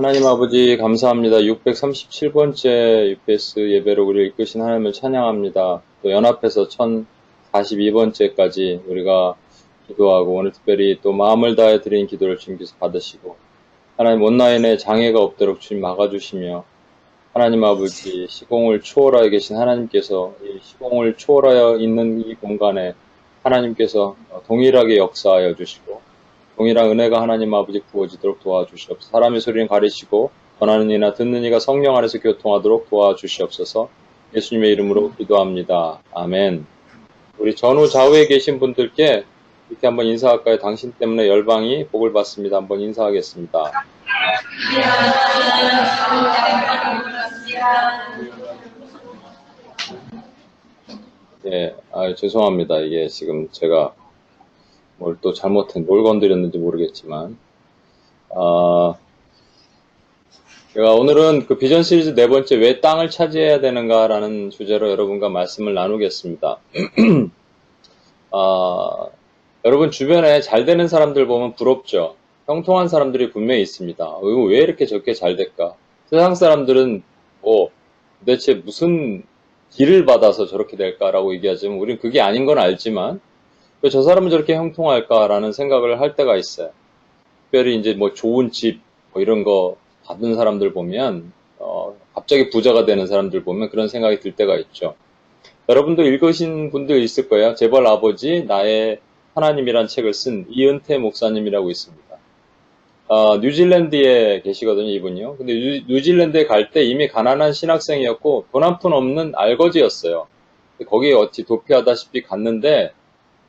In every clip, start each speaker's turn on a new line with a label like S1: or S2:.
S1: 하나님 아버지 감사합니다. 637번째 UPS 예배로 우리를 이끄신 하나님을 찬양합니다. 또 연합해서 1042번째까지 우리가 기도하고 오늘 특별히 또 마음을 다해 드린 기도를 주님께서 받으시고 하나님 온라인에 장애가 없도록 주님 막아주시며 하나님 아버지 시공을 초월하여 계신 하나님께서 이 시공을 초월하여 있는 이 공간에 하나님께서 동일하게 역사하여 주시고 동일한 은혜가 하나님 아버지 부어지도록 도와주시옵소서. 사람의 소리는 가리시고 전하는 이나 듣는 이가 성령 안에서 교통하도록 도와주시옵소서. 예수님의 이름으로 기도합니다. 아멘. 우리 전후 좌우에 계신 분들께 이렇게 한번 인사할까요? 당신 때문에 열방이 복을 받습니다. 한번 인사하겠습니다. 예, 죄송합니다. 이게 지금 제가 뭘 건드렸는지 모르겠지만, 제가 오늘은 그 비전 시리즈 4번째 왜 땅을 차지해야 되는가라는 주제로 여러분과 말씀을 나누겠습니다. 여러분 주변에 잘 되는 사람들 보면 부럽죠? 형통한 사람들이 분명히 있습니다. 왜 이렇게 저렇게 잘 될까? 세상 사람들은 도대체 무슨 길을 받아서 저렇게 될까라고 얘기하지만 우리는 그게 아닌 건 알지만 왜 저 사람은 저렇게 형통할까라는 생각을 할 때가 있어요. 특별히 이제 좋은 집 이런 거 받은 사람들 보면 갑자기 부자가 되는 사람들 보면 그런 생각이 들 때가 있죠. 여러분도 읽으신 분들 있을 거예요. 재벌 아버지 나의 하나님이란 책을 쓴 이은태 목사님이라고 있습니다. 뉴질랜드에 계시거든요, 이분이요. 근데 뉴질랜드에 갈 때 이미 가난한 신학생이었고 돈 한 푼 없는 알거지였어요. 거기에 어찌 도피하다시피 갔는데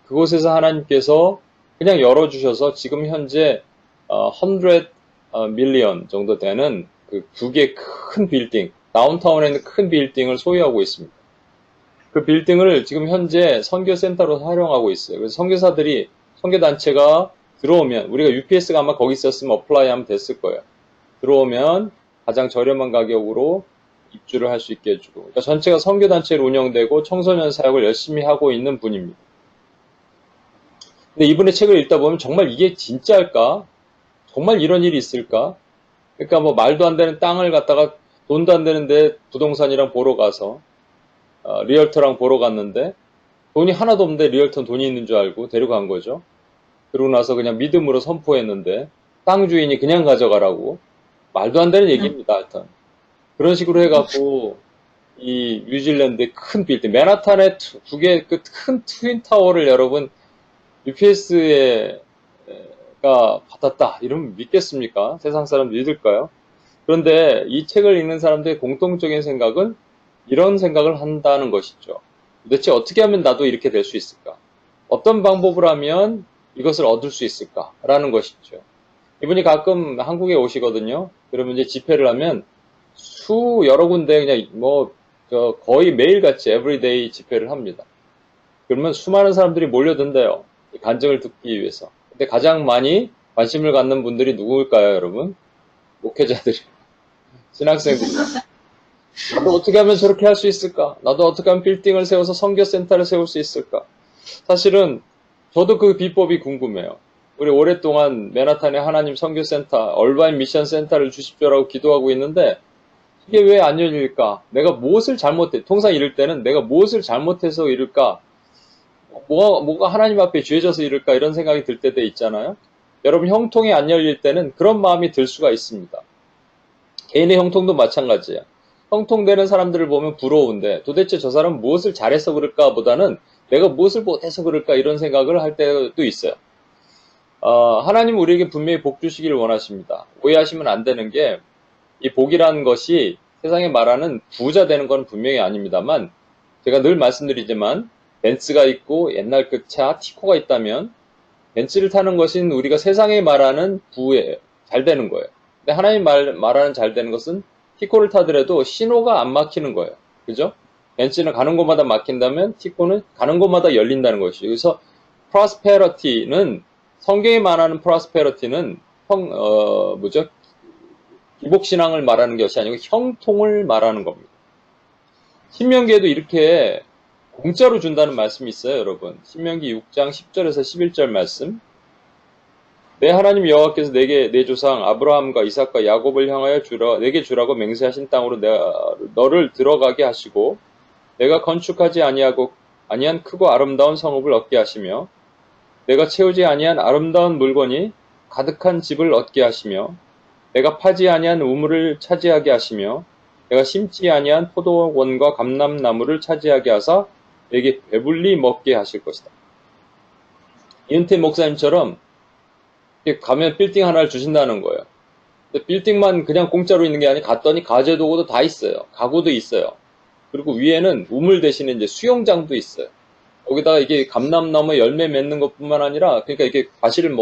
S1: 그곳에서 하나님께서 그냥 열어주셔서 지금 현재 100 밀리언 정도 되는 그 2개 큰 빌딩, 다운타운에 있는 큰 빌딩을 소유하고 있습니다. 그 빌딩을 지금 현재 선교센터로 활용하고 있어요. 그래서 선교사들이, 선교단체가 들어오면, 우리가 UPS가 아마 거기 있었으면 어플라이 하면 됐을 거예요. 들어오면 가장 저렴한 가격으로 입주를 할 수 있게 해주고, 그러니까 전체가 선교단체로 운영되고 청소년 사역을 열심히 하고 있는 분입니다. 근데 이분의 책을 읽다 보면 정말 이게 진짜일까? 정말 이런 일이 있을까? 그러니까 말도 안 되는 땅을 갖다가 돈도 안 되는데 부동산이랑 보러 가서 리얼터랑 보러 갔는데 돈이 하나도 없는데 리얼터는 돈이 있는 줄 알고 데려간 거죠. 그러고 나서 그냥 믿음으로 선포했는데 땅 주인이 그냥 가져가라고 말도 안 되는 얘기입니다. 하여튼 그런 식으로 해갖고 이 뉴질랜드의 큰 빌딩 맨하탄의 2개 그 큰 트윈타워를 여러분 UPS가 받았다 이러면 믿겠습니까? 세상 사람 믿을까요? 그런데 이 책을 읽는 사람들의 공통적인 생각은 이런 생각을 한다는 것이죠. 도대체 어떻게 하면 나도 이렇게 될 수 있을까? 어떤 방법을 하면 이것을 얻을 수 있을까? 라는 것이죠. 이분이 가끔 한국에 오시거든요. 그러면 이제 집회를 하면 여러 군데 그냥 거의 매일같이 에브리데이 집회를 합니다. 그러면 수많은 사람들이 몰려든대요. 간증을 듣기 위해서. 근데 가장 많이 관심을 갖는 분들이 누구일까요, 여러분? 목회자들이. 신학생들이. 나도 어떻게 하면 저렇게 할 수 있을까? 나도 어떻게 하면 빌딩을 세워서 선교센터를 세울 수 있을까? 사실은 저도 그 비법이 궁금해요. 우리 오랫동안 맨하탄의 하나님 선교센터, 얼바인 미션 센터를 주십시오라고 기도하고 있는데 이게 왜 안 열릴까? 내가 무엇을 잘못해? 통상 이럴 때는 내가 무엇을 잘못해서 이럴까? 뭐가 하나님 앞에 죄져서 이럴까? 이런 생각이 들 때도 있잖아요. 여러분 형통이 안 열릴 때는 그런 마음이 들 수가 있습니다. 개인의 형통도 마찬가지예요. 형통되는 사람들을 보면 부러운데 도대체 저 사람은 무엇을 잘해서 그럴까 보다는 내가 무엇을 못해서 그럴까 이런 생각을 할 때도 있어요. 하나님 우리에게 분명히 복 주시기를 원하십니다. 오해하시면 안 되는 게 이 복이라는 것이 세상에 말하는 부자 되는 건 분명히 아닙니다만 제가 늘 말씀드리지만 벤츠가 있고 옛날 그 차 티코가 있다면 벤츠를 타는 것은 우리가 세상에 말하는 부예요. 잘 되는 거예요. 근데 하나님 말하는 잘 되는 것은 티코를 타더라도 신호가 안 막히는 거예요. 그죠? 벤츠는 가는 곳마다 막힌다면 티코는 가는 곳마다 열린다는 것이죠. 그래서 prosperity는 성경이 말하는 prosperity는 기복신앙을 말하는 것이 아니고 형통을 말하는 겁니다. 신명기에도 이렇게 공짜로 준다는 말씀이 있어요, 여러분. 신명기 6장 10절에서 11절 말씀. 내 하나님 여호와께서 내 조상 아브라함과 이삭과 야곱을 향하여 내게 주라고 맹세하신 땅으로 너를 들어가게 하시고 내가 건축하지 아니한 크고 아름다운 성읍을 얻게 하시며 내가 채우지 아니한 아름다운 물건이 가득한 집을 얻게 하시며 내가 파지 아니한 우물을 차지하게 하시며 내가 심지 아니한 포도원과 감람나무를 차지하게 하사 내게 배불리 먹게 하실 것이다. 이은태 목사님처럼 가면 빌딩 하나를 주신다는 거예요. 근데 빌딩만 그냥 공짜로 있는 게 아니라 갔더니 가재도구도 다 있어요. 가구도 있어요. 그리고 위에는 우물 대신에 이제 수영장도 있어요. 거기다가 이게 감람나무 열매 맺는 것뿐만 아니라 그러니까 이게 과실을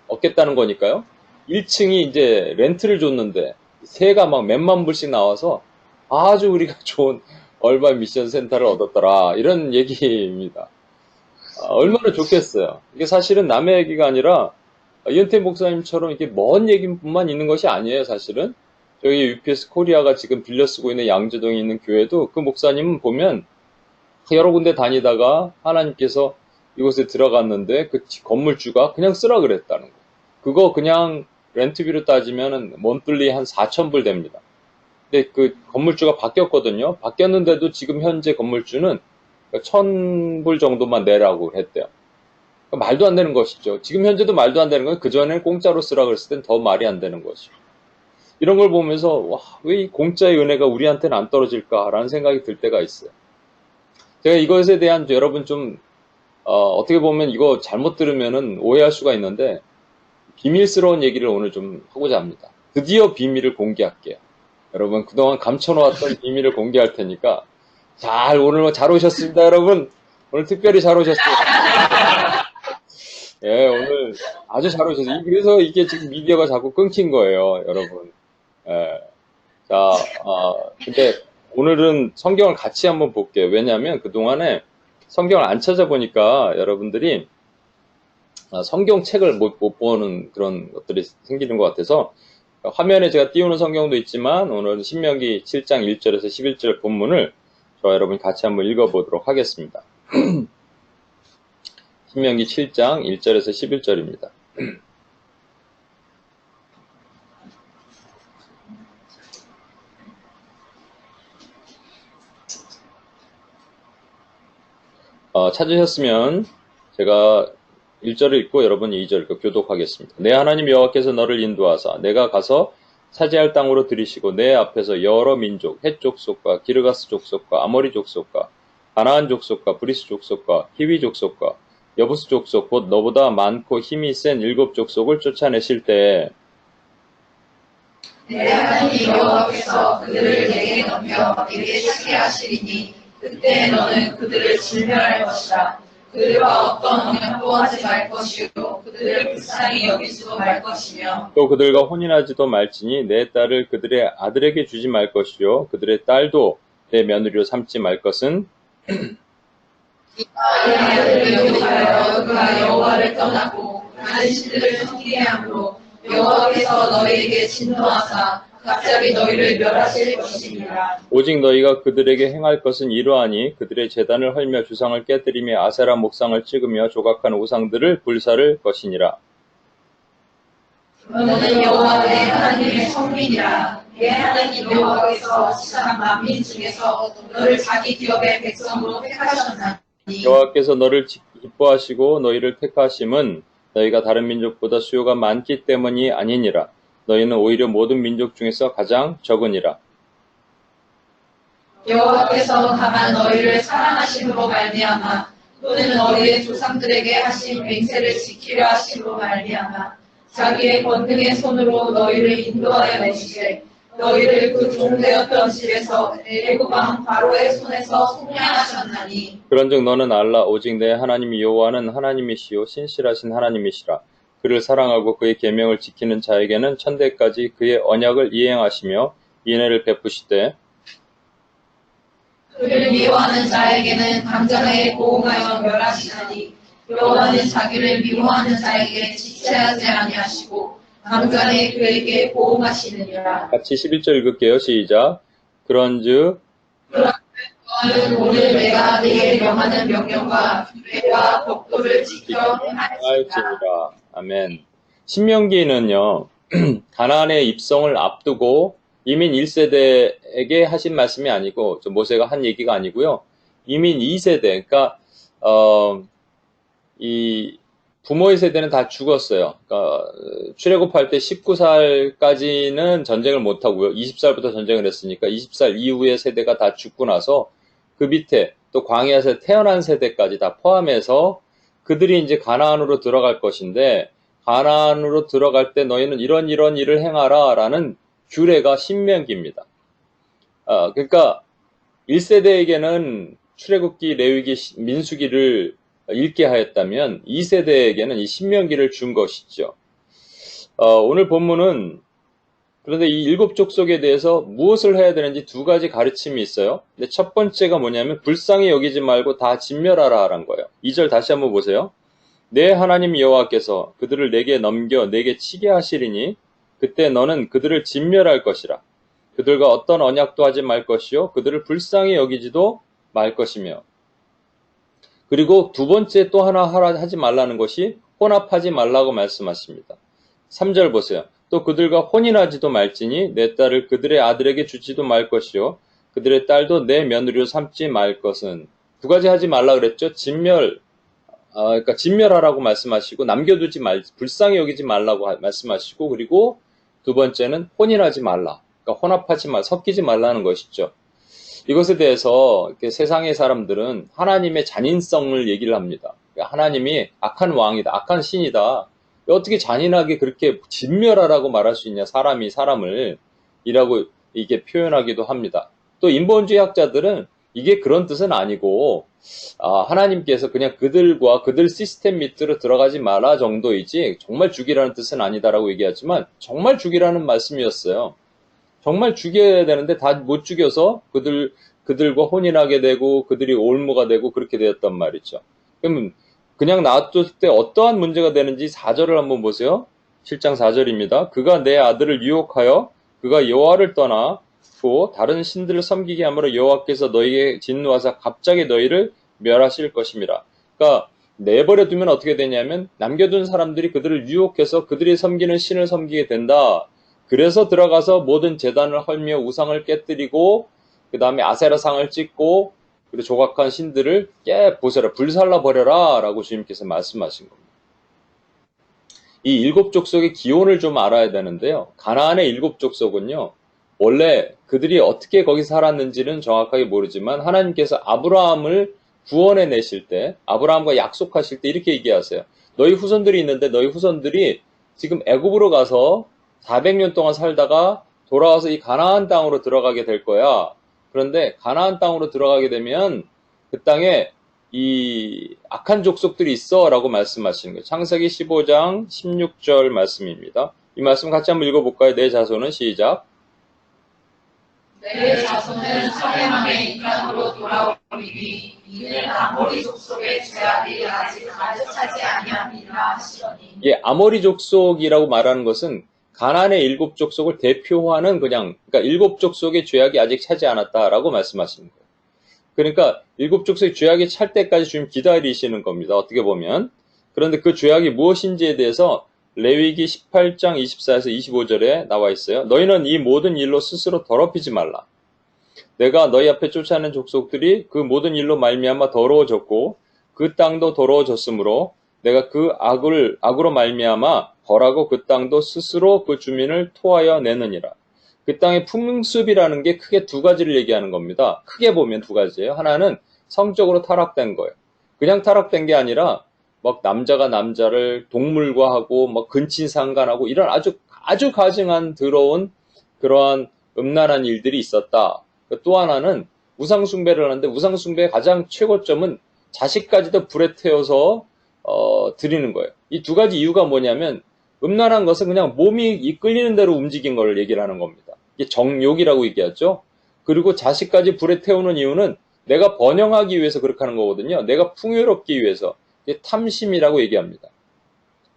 S1: 얻겠다는 거니까요. 1층이 이제 렌트를 줬는데 새가 막 몇만 불씩 나와서 아주 우리가 좋은 얼바 미션 센터를 얻었더라. 이런 얘기입니다. 얼마나 좋겠어요. 이게 사실은 남의 얘기가 아니라 이은태 목사님처럼 이렇게 먼 얘기뿐만 있는 것이 아니에요. 사실은 저희 UPS 코리아가 지금 빌려 쓰고 있는 양재동에 있는 교회도 그 목사님은 보면 여러 군데 다니다가 하나님께서 이곳에 들어갔는데 그 건물주가 그냥 쓰라 그랬다는 거. 그거 그냥 렌트비로 따지면 monthly 한 4,000불 됩니다. 근데 그 건물주가 바뀌었거든요. 바뀌었는데도 지금 현재 건물주는 1,000불 정도만 내라고 했대요. 그러니까 말도 안 되는 것이죠. 지금 현재도 말도 안 되는 건 그전에는 공짜로 쓰라 그랬을 땐 더 말이 안 되는 것이죠. 이런 걸 보면서 와, 왜 이 공짜의 은혜가 우리한테는 안 떨어질까라는 생각이 들 때가 있어요. 제가 이것에 대한 여러분 좀 어떻게 보면 이거 잘못 들으면은 오해할 수가 있는데 비밀스러운 얘기를 오늘 좀 하고자 합니다. 드디어 비밀을 공개할게요. 여러분 그동안 감춰놓았던 비밀을 공개할 테니까 오늘 잘 오셨습니다, 여러분. 오늘 특별히 잘 오셨어요. 예, 오늘 아주 잘 오셨어요. 그래서 이게 지금 미디어가 자꾸 끊긴 거예요, 여러분. 예. 근데 오늘은 성경을 같이 한번 볼게요. 왜냐하면 그동안에 성경을 안 찾아보니까 여러분들이 성경책을 못 보는 그런 것들이 생기는 것 같아서 화면에 제가 띄우는 성경도 있지만 오늘은 신명기 7장 1절에서 11절 본문을 저와 여러분 같이 한번 읽어보도록 하겠습니다. 신명기 7장 1절에서 11절입니다. 찾으셨으면 제가 1절을 읽고 여러분이 2절 읽고 교독하겠습니다. 내 하나님 여호와께서 너를 인도하사 내가 가서 차지할 땅으로 들이시고 내 앞에서 여러 민족, 헷 족속과 기르가스 족속과 아모리 족속과 가나안 족속과 브리스 족속과 히위 족속과 여부스 족속 곧 너보다 많고 힘이 센 7 족속을 쫓아내실 때에
S2: 내 하나님 여호와께서 그들을 내게 넘겨 내게 차게 하시리니 그때 너는 그들을 진멸할 것이다. 그들과 어떤 언약도 하지 말 것이요 그들을 불쌍히 여기지도 말 것이며
S1: 또 그들과 혼인하지도 말지니 내 딸을 그들의 아들에게 주지 말 것이요 그들의 딸도 내 며느리로 삼지 말 것은
S2: 아들을 용서하여 그가 여호와를 떠나고 다른 신들을 섬기게 함으로 여호와께서 너희에게 진노하사 갑자기 너희를 멸하실 것이니라.
S1: 오직 너희가 그들에게 행할 것은 이러하니 그들의 제단을 헐며 주상을 깨뜨리며 아세라 목상을 찍으며 조각한 우상들을 불사를 것이니라.
S2: 너는 여호와 내 하나님의 성민이라. 내 하나님 여호와께서 세상 만민 중에서 너를 자기 기업의 백성으로 택하셨나니
S1: 여호와께서 너를 기뻐하시고 너희를 택하심은 너희가 다른 민족보다 수요가 많기 때문이 아니니라. 너희는 오히려 모든 민족 중에서 가장 적으니라.
S2: 여호와께서 다만 너희를 사랑하심으로 말미암아 또는 너희의 조상들에게 하신 맹세를 지키려 하심으로 말미암아 자기의 권능의 손으로 너희를 인도하여 내시되 너희를 그 종되었던 집에서 애굽 왕 바로의 손에서 속량하셨나니
S1: 그런즉 너는 알라 오직 내 하나님 여호와는 하나님이시요 신실하신 하나님이시라. 그를 사랑하고 그의 계명을 지키는 자에게는 천대까지 그의 언약을 이행하시며 인애를 베푸시되
S2: 그를 미워하는 자에게는 당장에 보응하여 멸하시나니 여호와는 자기를 미워하는 자에게 지체하지 아니하시고 당장에 그에게 보응하시느니라.
S1: 같이 11절 읽을게요. 시작. 그런즉
S2: 너는 오늘 내가 네게 명하는 명령과 규례와 법도를 지켜 행할지니라.
S1: 할지니라. 아멘. 신명기는요, 가나안의 입성을 앞두고 이민 1세대에게 하신 말씀이 아니고, 모세가 한 얘기가 아니고요. 이민 2세대, 그러니까, 이 부모의 세대는 다 죽었어요. 그러니까 출애굽할 때 19살까지는 전쟁을 못 하고요. 20살부터 전쟁을 했으니까 20살 이후의 세대가 다 죽고 나서 그 밑에 또 광야에서 태어난 세대까지 다 포함해서 그들이 이제 가나안으로 들어갈 것인데 가나안으로 들어갈 때 너희는 이런 일을 행하라라는 규례가 신명기입니다. 그러니까 1세대에게는 출애굽기, 레위기, 민수기를 읽게 하였다면 2세대에게는 이 신명기를 준 것이죠. 오늘 본문은 그런데 이 7족속에 대해서 무엇을 해야 되는지 두 가지 가르침이 있어요. 근데 첫 번째가 뭐냐면 불쌍히 여기지 말고 다 진멸하라 라는 거예요. 2절 다시 한번 보세요. 내 하나님 여호와께서 그들을 내게 넘겨 내게 치게 하시리니 그때 너는 그들을 진멸할 것이라. 그들과 어떤 언약도 하지 말 것이요 그들을 불쌍히 여기지도 말 것이며. 그리고 두 번째 또 하나 하지 말라는 것이 혼합하지 말라고 말씀하십니다. 3절 보세요. 또 그들과 혼인하지도 말지니 내 딸을 그들의 아들에게 주지도 말 것이요 그들의 딸도 내 며느리로 삼지 말 것은. 두 가지 하지 말라 그랬죠. 그러니까 진멸하라고 말씀하시고 남겨두지 불쌍히 여기지 말라고 말씀하시고 그리고 두 번째는 혼인하지 말라. 그러니까 혼합하지 섞이지 말라는 것이죠. 이것에 대해서 세상의 사람들은 하나님의 잔인성을 얘기를 합니다. 하나님이 악한 왕이다, 악한 신이다. 어떻게 잔인하게 그렇게 진멸하라고 말할 수 있냐, 사람이 사람을 이라고 이게 표현하기도 합니다. 또 인본주의 학자들은 이게 그런 뜻은 아니고 하나님께서 그냥 그들과 그들 시스템 밑으로 들어가지 마라 정도이지 정말 죽이라는 뜻은 아니다라고 얘기하지만 정말 죽이라는 말씀이었어요. 정말 죽여야 되는데 다 못 죽여서 그들과 혼인하게 되고 그들이 올무가 되고 그렇게 되었단 말이죠. 그러면 그냥 놔뒀을 때 어떠한 문제가 되는지 4절을 한번 보세요. 7장 4절입니다. 그가 내 아들을 유혹하여 그가 여호와를 떠나고 다른 신들을 섬기게 함으로 여호와께서 너희에게 진노하사 갑자기 너희를 멸하실 것임이라. 그러니까 내버려 두면 어떻게 되냐면 남겨둔 사람들이 그들을 유혹해서 그들이 섬기는 신을 섬기게 된다. 그래서 들어가서 모든 제단을 헐며 우상을 깨뜨리고 그 다음에 아세라상을 찍고 그리고 조각한 신들을 부숴라, 불살라 버려라 라고 주님께서 말씀하신 겁니다. 이 7족속의 기원을 좀 알아야 되는데요. 가나안의 7족속은요. 원래 그들이 어떻게 거기 살았는지는 정확하게 모르지만 하나님께서 아브라함을 구원해 내실 때 아브라함과 약속하실 때 이렇게 얘기하세요. 너희 후손들이 있는데 너희 후손들이 지금 애굽으로 가서 400년 동안 살다가 돌아와서 이 가나안 땅으로 들어가게 될 거야. 그런데 가나안 땅으로 들어가게 되면 그 땅에 이 악한 족속들이 있어 라고 말씀하시는 거예요. 창세기 15장 16절 말씀입니다. 이 말씀 같이 한번 읽어볼까요? 내 자손은 시작.
S2: 내 자손은 사내망의 인간으로 돌아오리니 이는 아모리 족속의 죄악이 아직 가득 차지 아니함이라 하시더니.
S1: 예, 아모리 족속이라고 말하는 것은 가나안의 7족속을 대표하는 그러니까 7족속의 죄악이 아직 차지 않았다라고 말씀하시는 거예요. 그러니까 7족속의 죄악이 찰 때까지 주님 기다리시는 겁니다. 어떻게 보면. 그런데 그 죄악이 무엇인지에 대해서 레위기 18장 24에서 25절에 나와 있어요. 너희는 이 모든 일로 스스로 더럽히지 말라. 내가 너희 앞에 쫓아낸 족속들이 그 모든 일로 말미암아 더러워졌고 그 땅도 더러워졌으므로 내가 그 악으로 말미암아 벌하고 그 땅도 스스로 그 주민을 토하여 내느니라. 그 땅의 풍습이라는 게 크게 두 가지를 얘기하는 겁니다. 크게 보면 두 가지예요. 하나는 성적으로 타락된 거예요. 그냥 타락된 게 아니라 막 남자가 남자를 동물과 하고 막 근친상간하고 이런 아주 가증한 더러운 그러한 음란한 일들이 있었다. 또 하나는 우상숭배를 하는데 우상숭배의 가장 최고점은 자식까지도 불에 태워서 드리는 거예요. 이 두 가지 이유가 뭐냐면 음란한 것은 그냥 몸이 이끌리는 대로 움직인 걸 얘기를 하는 겁니다. 이게 정욕이라고 얘기하죠. 그리고 자식까지 불에 태우는 이유는 내가 번영하기 위해서 그렇게 하는 거거든요. 내가 풍요롭기 위해서. 이게 탐심이라고 얘기합니다.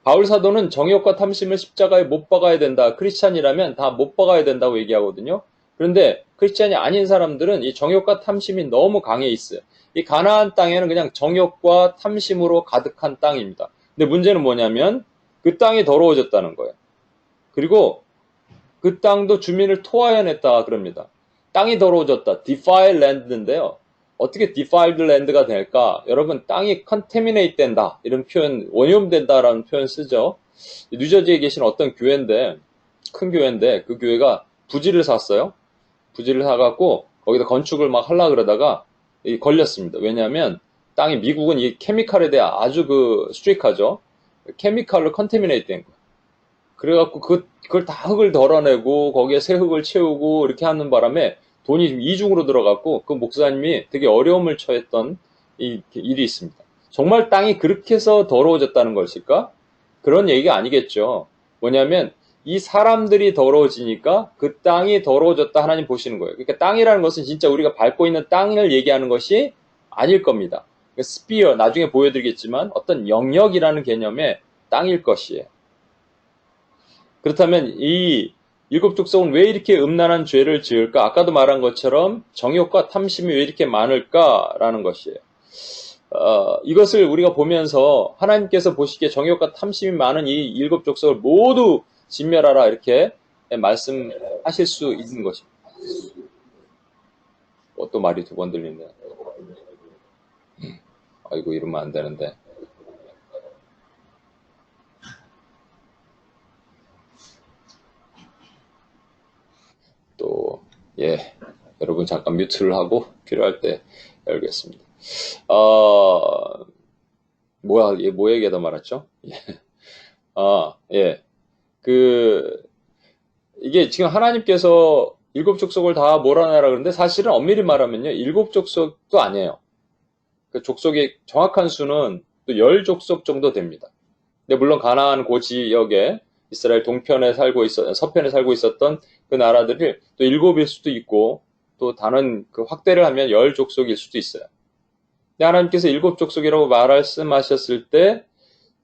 S1: 바울 사도는 정욕과 탐심을 십자가에 못 박아야 된다. 크리스찬이라면 다 못 박아야 된다고 얘기하거든요. 그런데 크리스찬이 아닌 사람들은 이 정욕과 탐심이 너무 강해 있어요. 이 가나안 땅에는 그냥 정욕과 탐심으로 가득한 땅입니다. 근데 문제는 뭐냐면 그 땅이 더러워졌다는 거예요. 그리고 그 땅도 주민을 토하여냈다 그럽니다. 땅이 더러워졌다. defiled land인데요. 어떻게 defiled land가 될까? 여러분, 땅이 contaminate 된다. 이런 표현, 오염된다라는 표현 쓰죠. 뉴저지에 계신 어떤 교회인데, 큰 교회인데, 그 교회가 부지를 샀어요. 부지를 사갖고, 거기다 건축을 막 하려고 그러다가, 걸렸습니다. 왜냐하면, 땅이, 미국은 이 케미칼에 대해 아주 스트릭하죠. 케미칼로 컨테미네이트 된 거예요. 그래갖고, 그걸 다 흙을 덜어내고, 거기에 새 흙을 채우고, 이렇게 하는 바람에, 돈이 이중으로 들어갔고, 그 목사님이 되게 어려움을 처했던 일이 있습니다. 정말 땅이 그렇게 해서 더러워졌다는 것일까? 그런 얘기가 아니겠죠. 뭐냐면, 이 사람들이 더러워지니까 그 땅이 더러워졌다 하나님 보시는 거예요. 그러니까 땅이라는 것은 진짜 우리가 밟고 있는 땅을 얘기하는 것이 아닐 겁니다. 스피어, 나중에 보여드리겠지만 어떤 영역이라는 개념의 땅일 것이에요. 그렇다면 이 일곱 족속은 왜 이렇게 음란한 죄를 지을까? 아까도 말한 것처럼 정욕과 탐심이 왜 이렇게 많을까라는 것이에요. 이것을 우리가 보면서 하나님께서 보시기에 정욕과 탐심이 많은 이 일곱 족속을 모두 진멸하라 이렇게 말씀하실 수 있는 것입니다. 또 말이 두 번 들리네요. 아이고 이러면 안 되는데. 또 여러분 잠깐 뮤트를 하고 필요할 때 열겠습니다. 뭐 얘기하다 말았죠? 이게 지금 하나님께서 일곱 족속을 다 몰아내라 그러는데 사실은 엄밀히 말하면요, 일곱 족속도 아니에요. 그 족속의 정확한 수는 또 열 족속 정도 됩니다. 근데 물론 가나안 그 지역에 이스라엘 서편에 살고 있었던 그 나라들이 또 일곱일 수도 있고, 또 다른 확대를 하면 열 족속일 수도 있어요. 근데 하나님께서 일곱 족속이라고 말씀하셨을 때,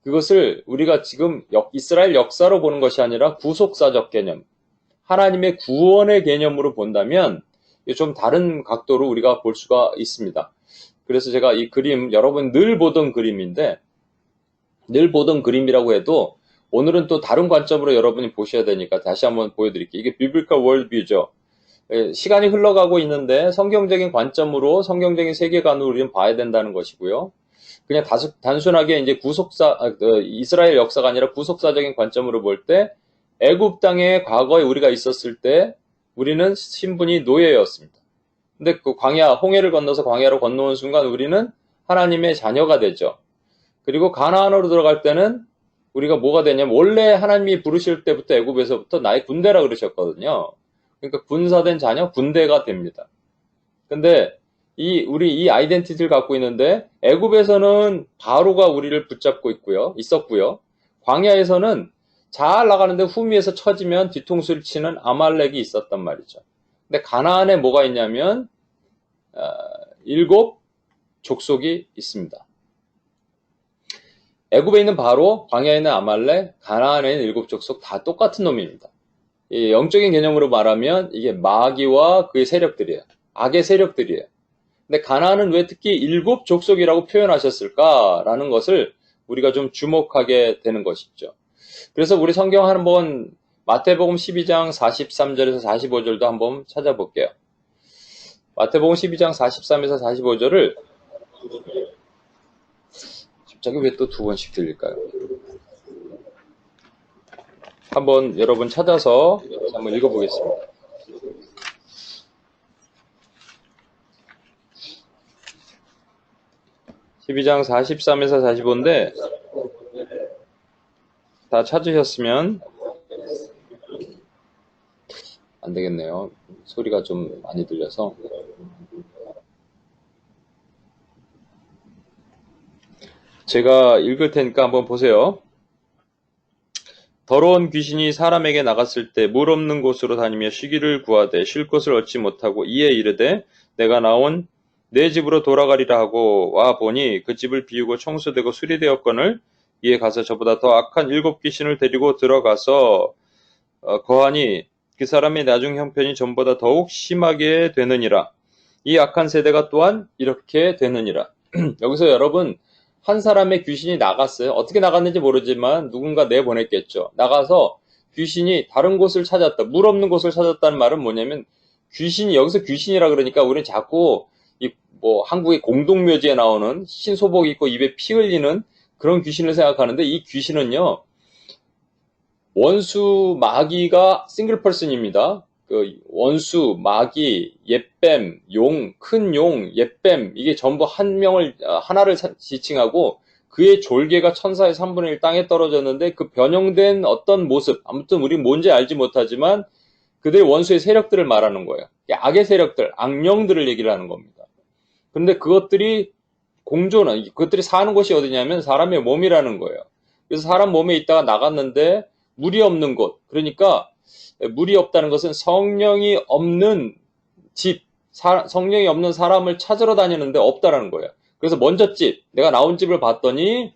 S1: 그것을 우리가 지금 이스라엘 역사로 보는 것이 아니라 구속사적 개념, 하나님의 구원의 개념으로 본다면 좀 다른 각도로 우리가 볼 수가 있습니다. 그래서 제가 이 그림, 여러분 늘 보던 그림인데, 늘 보던 그림이라고 해도 오늘은 또 다른 관점으로 여러분이 보셔야 되니까 다시 한번 보여드릴게요. 이게 비블리컬 월드뷰죠. 시간이 흘러가고 있는데 성경적인 관점으로, 성경적인 세계관으로 우리는 봐야 된다는 것이고요. 그냥 단순하게 이제 이스라엘 역사가 아니라 구속사적인 관점으로 볼 때, 애굽 땅에 과거에 우리가 있었을 때 우리는 신분이 노예였습니다. 근데 홍해를 건너서 광야로 건너온 순간 우리는 하나님의 자녀가 되죠. 그리고 가나안으로 들어갈 때는 우리가 뭐가 되냐면, 원래 하나님이 부르실 때부터 애굽에서부터 나의 군대라 그러셨거든요. 그러니까 군사된 자녀, 군대가 됩니다. 근데 우리 이 아이덴티티를 갖고 있는데, 애굽에서는 바로가 우리를 붙잡고 있었고요. 광야에서는 잘 나가는데 후미에서 처지면 뒤통수를 치는 아말렉이 있었단 말이죠. 근데 가나안에 뭐가 있냐면, 일곱 족속이 있습니다. 애굽에 있는 바로, 광야에 있는 아말렉, 가나안에 있는 일곱 족속 다 똑같은 놈입니다. 영적인 개념으로 말하면 이게 마귀와 그의 세력들이에요. 악의 세력들이에요. 근데 가나안은 왜 특히 일곱 족속이라고 표현하셨을까라는 것을 우리가 좀 주목하게 되는 것이죠. 그래서 우리 성경 한번 마태복음 12장 43절에서 45절도 한번 찾아볼게요. 마태복음 12장 43에서 45절을 갑자기 왜 또 두 번씩 들릴까요? 한번 여러분 찾아서 한번 읽어보겠습니다. (12장) 43에서 45인데 다 찾으셨으면 안 되겠네요. 소리가 좀 많이 들려서. 제가 읽을 테니까 한번 보세요. 더러운 귀신이 사람에게 나갔을 때 물 없는 곳으로 다니며 쉬기를 구하되 쉴 곳을 얻지 못하고 이에 이르되 내가 나온 내 집으로 돌아가리라 하고 와 보니 그 집을 비우고 청소되고 수리되었거늘 이에 가서 저보다 더 악한 일곱 귀신을 데리고 들어가서 거하니 그 사람의 나중 형편이 전보다 더욱 심하게 되느니라. 이 악한 세대가 또한 이렇게 되느니라. 여기서 여러분, 한 사람의 귀신이 나갔어요. 어떻게 나갔는지 모르지만 누군가 내보냈겠죠. 나가서 귀신이 다른 곳을 찾았다. 물 없는 곳을 찾았다는 말은 뭐냐면 귀신이 여기서 귀신이라 그러니까 우리는 자꾸 이 뭐 한국의 공동묘지에 나오는 흰소복 입고 입에 피 흘리는 그런 귀신을 생각하는데 이 귀신은요. 원수 마귀가 싱글 퍼슨입니다. 그 원수, 마귀, 옛뱀, 용, 큰 용, 옛뱀 이게 전부 하나를 지칭하고 그의 졸개가 천사의 3분의 1 땅에 떨어졌는데 그 변형된 어떤 모습 아무튼 우리 뭔지 알지 못하지만 그들의 원수의 세력들을 말하는 거예요. 악의 세력들, 악령들을 얘기를 하는 겁니다. 그런데 그것들이 공존은 그것들이 사는 곳이 어디냐면 사람의 몸이라는 거예요. 그래서 사람 몸에 있다가 나갔는데 물이 없는 곳. 그러니까 물이 없다는 것은 성령이 없는 집, 성령이 없는 사람을 찾으러 다니는데 없다라는 거예요. 그래서 먼저 집, 내가 나온 집을 봤더니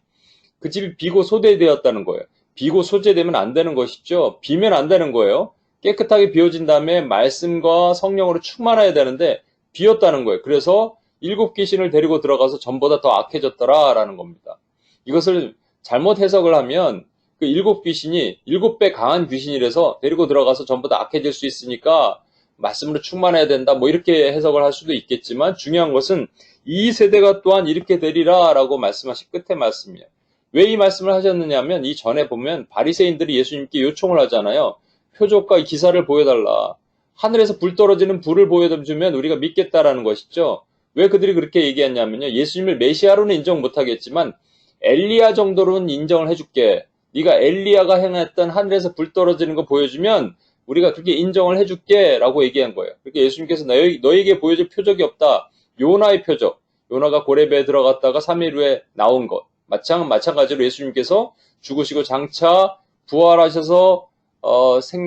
S1: 그 집이 비고 소재되었다는 거예요. 비고 소재되면 안 되는 것이죠. 비면 안 되는 거예요. 깨끗하게 비워진 다음에 말씀과 성령으로 충만해야 되는데 비었다는 거예요. 그래서 7 귀신을 데리고 들어가서 전보다 더 악해졌더라라는 겁니다. 이것을 잘못 해석을 하면 그 7 귀신이 7배 강한 귀신이라서 데리고 들어가서 전부 다 악해질 수 있으니까 말씀으로 충만해야 된다. 뭐 이렇게 해석을 할 수도 있겠지만 중요한 것은 이 세대가 또한 이렇게 되리라 라고 말씀하신 끝의 말씀이에요. 왜 이 말씀을 하셨느냐면 이 전에 보면 바리새인들이 예수님께 요청을 하잖아요. 표적과 기사를 보여달라. 하늘에서 불 떨어지는 불을 보여주면 우리가 믿겠다라는 것이죠. 왜 그들이 그렇게 얘기했냐면요. 예수님을 메시아로는 인정 못하겠지만 엘리야 정도로는 인정을 해줄게. 네가 엘리야가 행했던 하늘에서 불 떨어지는 거 보여주면 우리가 그렇게 인정을 해줄게 라고 얘기한 거예요. 그렇게 예수님께서 너에게 보여줄 표적이 없다. 요나의 표적. 요나가 고래배에 들어갔다가 3일 후에 나온 것. 마찬가지로 예수님께서 죽으시고 장차 부활하셔서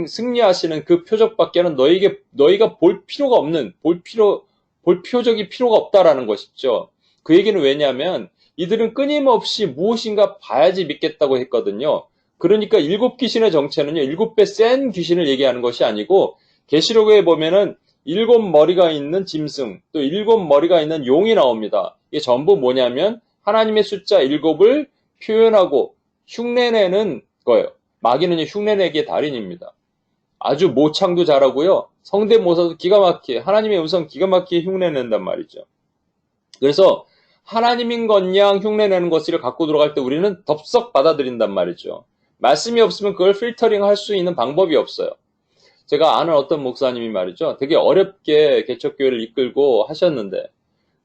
S1: 승리하시는 그 표적밖에는 너희가 볼 필요가 없는 볼 표적이 필요가 없다라는 것이죠. 그 얘기는 왜냐하면 이들은 끊임없이 무엇인가 봐야지 믿겠다고 했거든요. 그러니까 7 귀신의 정체는요. 7배 센 귀신을 얘기하는 것이 아니고 계시록에 보면은 7 머리가 있는 짐승 또 7 머리가 있는 용이 나옵니다. 이게 전부 뭐냐면 하나님의 숫자 7을 표현하고 흉내내는 거예요. 마귀는 흉내내기의 달인입니다. 아주 모창도 잘하고요. 성대모사도 기가 막히게 하나님의 음성 기가 막히게 흉내낸단 말이죠. 그래서 하나님인 것양 흉내내는 것을 갖고 들어갈 때 우리는 덥석 받아들인단 말이죠. 말씀이 없으면 그걸 필터링 할 수 있는 방법이 없어요. 제가 아는 어떤 목사님이 말이죠. 되게 어렵게 개척교회를 이끌고 하셨는데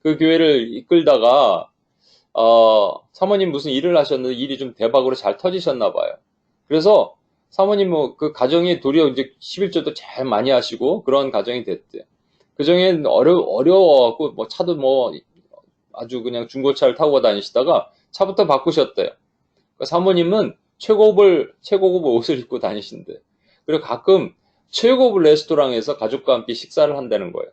S1: 그 교회를 이끌다가 사모님 무슨 일을 하셨는데 일이 좀 대박으로 잘 터지셨나 봐요. 그래서 사모님 그 가정이 도리어 이제 11조도 잘 많이 하시고 그런 가정이 됐대요. 그 중에 어려워갖고 뭐 차도 뭐 아주 그냥 중고차를 타고 다니시다가 차부터 바꾸셨대요. 그러니까 사모님은 최고급 옷을 입고 다니신대. 그리고 가끔 최고급 레스토랑에서 가족과 함께 식사를 한다는 거예요.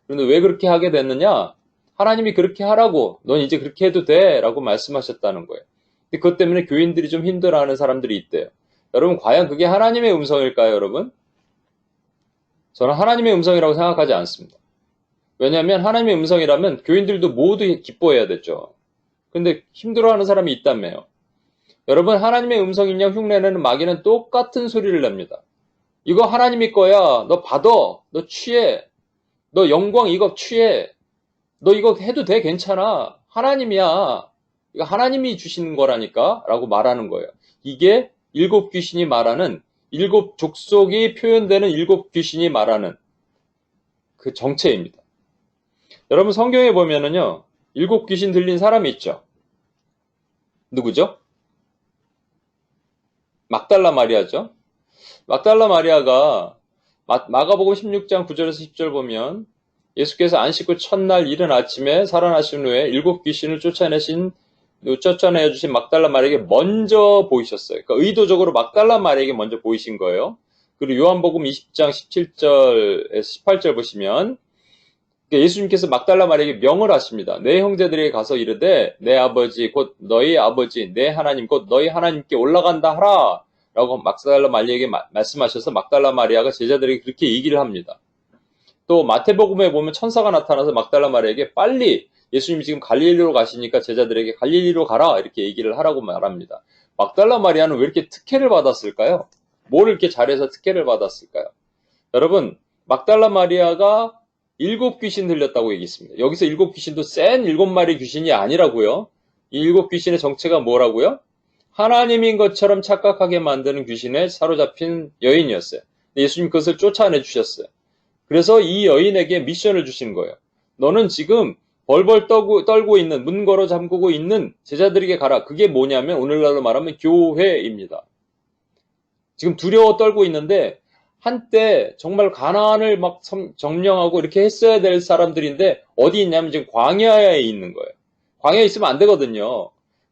S1: 그런데 왜 그렇게 하게 됐느냐? 하나님이 그렇게 하라고, 넌 이제 그렇게 해도 돼 라고 말씀하셨다는 거예요. 근데 그것 때문에 교인들이 좀 힘들어하는 사람들이 있대요. 여러분 과연 그게 하나님의 음성일까요, 여러분? 저는 하나님의 음성이라고 생각하지 않습니다. 왜냐하면 하나님의 음성이라면 교인들도 모두 기뻐해야 되죠. 근데 힘들어하는 사람이 있다며요. 여러분 하나님의 음성이냐 흉내내는 마귀는 똑같은 소리를 냅니다. 이거 하나님이 거야. 너 받아. 너 취해. 너 영광 이거 취해. 너 이거 해도 돼. 괜찮아. 하나님이야. 이거 하나님이 주시는 거라니까 라고 말하는 거예요. 이게 7 귀신이 말하는 7 족속이 표현되는 7 귀신이 말하는 그 정체입니다. 여러분 성경에 보면은요. 7 귀신 들린 사람이 있죠. 누구죠? 막달라 마리아죠. 막달라 마리아가 마가복음 16장 9절에서 10절 보면 예수께서 안식 후 첫날 이른 아침에 살아나신 후에 7 귀신을 쫓아내 주신 막달라 마리아에게 먼저 보이셨어요. 그러니까 의도적으로 막달라 마리아에게 먼저 보이신 거예요. 그리고 요한복음 20장 17절에서 18절 보시면 예수님께서 막달라 마리아에게 명을 하십니다. 내 형제들에게 가서 이르되 내 아버지 곧 너희 아버지 내 하나님 곧 너희 하나님께 올라간다 하라 라고 막달라 마리아에게 말씀하셔서 막달라 마리아가 제자들에게 그렇게 얘기를 합니다. 또 마태복음에 보면 천사가 나타나서 막달라 마리아에게 빨리 예수님이 지금 갈릴리로 가시니까 제자들에게 갈릴리로 가라 이렇게 얘기를 하라고 말합니다. 막달라 마리아는 왜 이렇게 특혜를 받았을까요? 뭘 이렇게 잘해서 특혜를 받았을까요? 여러분, 막달라 마리아가 7귀신 들렸다고 얘기했습니다. 여기서 7귀신도 센 7마리 귀신이 아니라고요. 이 7귀신의 정체가 뭐라고요? 하나님인 것처럼 착각하게 만드는 귀신에 사로잡힌 여인이었어요. 예수님 그것을 쫓아내 주셨어요. 그래서 이 여인에게 미션을 주신 거예요. 너는 지금 벌벌 떨고 있는, 문 걸어 잠그고 있는 제자들에게 가라. 그게 뭐냐면 오늘날로 말하면 교회입니다. 지금 두려워 떨고 있는데 한때 정말 가나안을 막 점령하고 이렇게 했어야 될 사람들인데 어디 있냐면 지금 광야에 있는 거예요. 광야에 있으면 안 되거든요.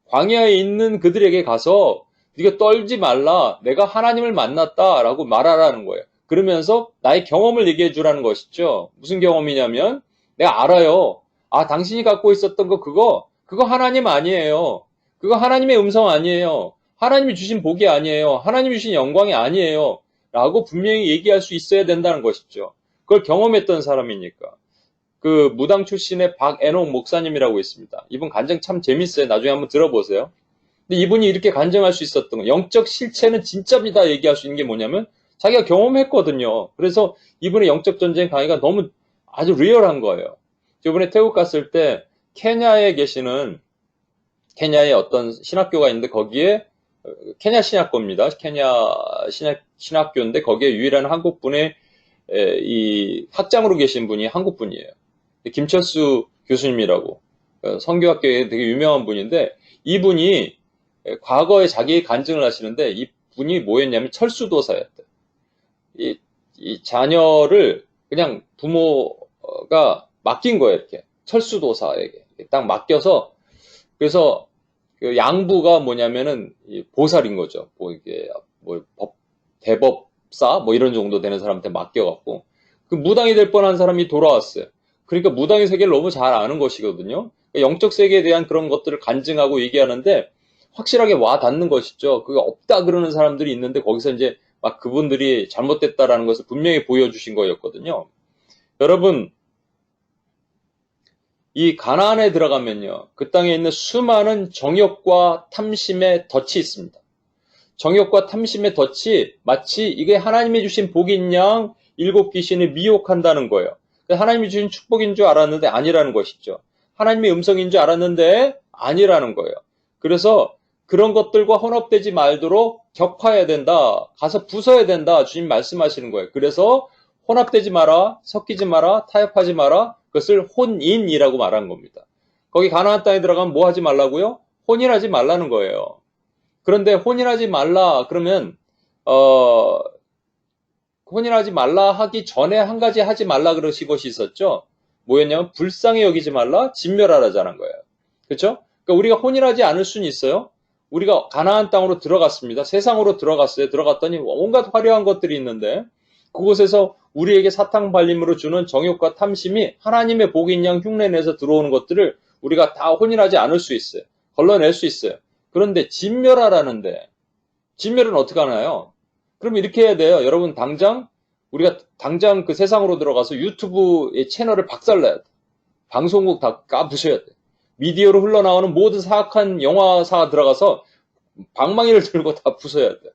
S1: 광야에 있는 그들에게 가서 네가 떨지 말라. 내가 하나님을 만났다라고 말하라는 거예요. 그러면서 나의 경험을 얘기해 주라는 것이죠. 무슨 경험이냐면 내가 알아요. 아, 당신이 갖고 있었던 그거 하나님 아니에요. 그거 하나님의 음성 아니에요. 하나님이 주신 복이 아니에요. 하나님이 주신 영광이 아니에요. 라고 분명히 얘기할 수 있어야 된다는 것이죠. 그걸 경험했던 사람이니까. 그 무당 출신의 박애녹 목사님이라고 있습니다. 이분 간증 참 재밌어요. 나중에 한번 들어보세요. 근데 이분이 이렇게 간증할 수 있었던 거, 영적 실체는 진짜입니다 얘기할 수 있는 게 뭐냐면 자기가 경험했거든요. 그래서 이분의 영적 전쟁 강의가 너무 아주 리얼한 거예요. 이번에 태국 갔을 때 케냐에 계시는 케냐에 어떤 신학교가 있는데 거기에 케냐 신학교입니다. 케냐 신학교인데 거기에 유일한 한국분의 이 학장으로 계신 분이 한국분이에요. 김철수 교수님이라고 선교학교에 되게 유명한 분인데 이분이 과거에 자기 간증을 하시는데 이 분이 뭐였냐면 철수도사였대. 이 자녀를 그냥 부모가 맡긴 거예요. 이렇게 철수도사에게 딱 맡겨서 그래서 그 양부가 뭐냐면은 보살인 거죠. 뭐 이게 뭐 대법사 뭐 이런 정도 되는 사람한테 맡겨갖고 그 무당이 될 뻔한 사람이 돌아왔어요. 그러니까 무당의 세계를 너무 잘 아는 것이거든요. 그러니까 영적 세계에 대한 그런 것들을 간증하고 얘기하는데 확실하게 와 닿는 것이죠. 그게 없다 그러는 사람들이 있는데 거기서 이제 막 그분들이 잘못됐다라는 것을 분명히 보여주신 거였거든요. 여러분, 이 가나안에 들어가면요. 그 땅에 있는 수많은 정욕과 탐심의 덫이 있습니다. 정욕과 탐심의 덫이 마치 이게 하나님이 주신 복인 양 7귀신을 미혹한다는 거예요. 하나님이 주신 축복인 줄 알았는데 아니라는 것이죠. 하나님의 음성인 줄 알았는데 아니라는 거예요. 그래서 그런 것들과 혼합되지 말도록 격파해야 된다. 가서 부숴야 된다. 주님 말씀하시는 거예요. 그래서 혼합되지 마라. 섞이지 마라. 타협하지 마라. 그것을 혼인이라고 말한 겁니다. 거기 가나안 땅에 들어가면 뭐 하지 말라고요? 혼인하지 말라는 거예요. 그런데 혼인하지 말라 그러면 혼인하지 말라 하기 전에 한 가지 하지 말라 그러신 것이 있었죠. 뭐였냐면 불쌍히 여기지 말라, 진멸하라자는 거예요. 그렇죠? 그러니까 우리가 혼인하지 않을 수는 있어요. 우리가 가나안 땅으로 들어갔습니다. 세상으로 들어갔어요. 들어갔더니 온갖 화려한 것들이 있는데 그곳에서 우리에게 사탕 발림으로 주는 정욕과 탐심이 하나님의 복인 양 흉내내서 들어오는 것들을 우리가 다 혼인하지 않을 수 있어요. 걸러낼 수 있어요. 그런데 진멸하라는데 진멸은 어떻게 하나요? 그럼 이렇게 해야 돼요. 여러분 우리가 당장 그 세상으로 들어가서 유튜브의 채널을 박살내야 돼. 방송국 다 까부셔야 돼. 미디어로 흘러나오는 모든 사악한 영화사 들어가서 방망이를 들고 다 부숴야 돼.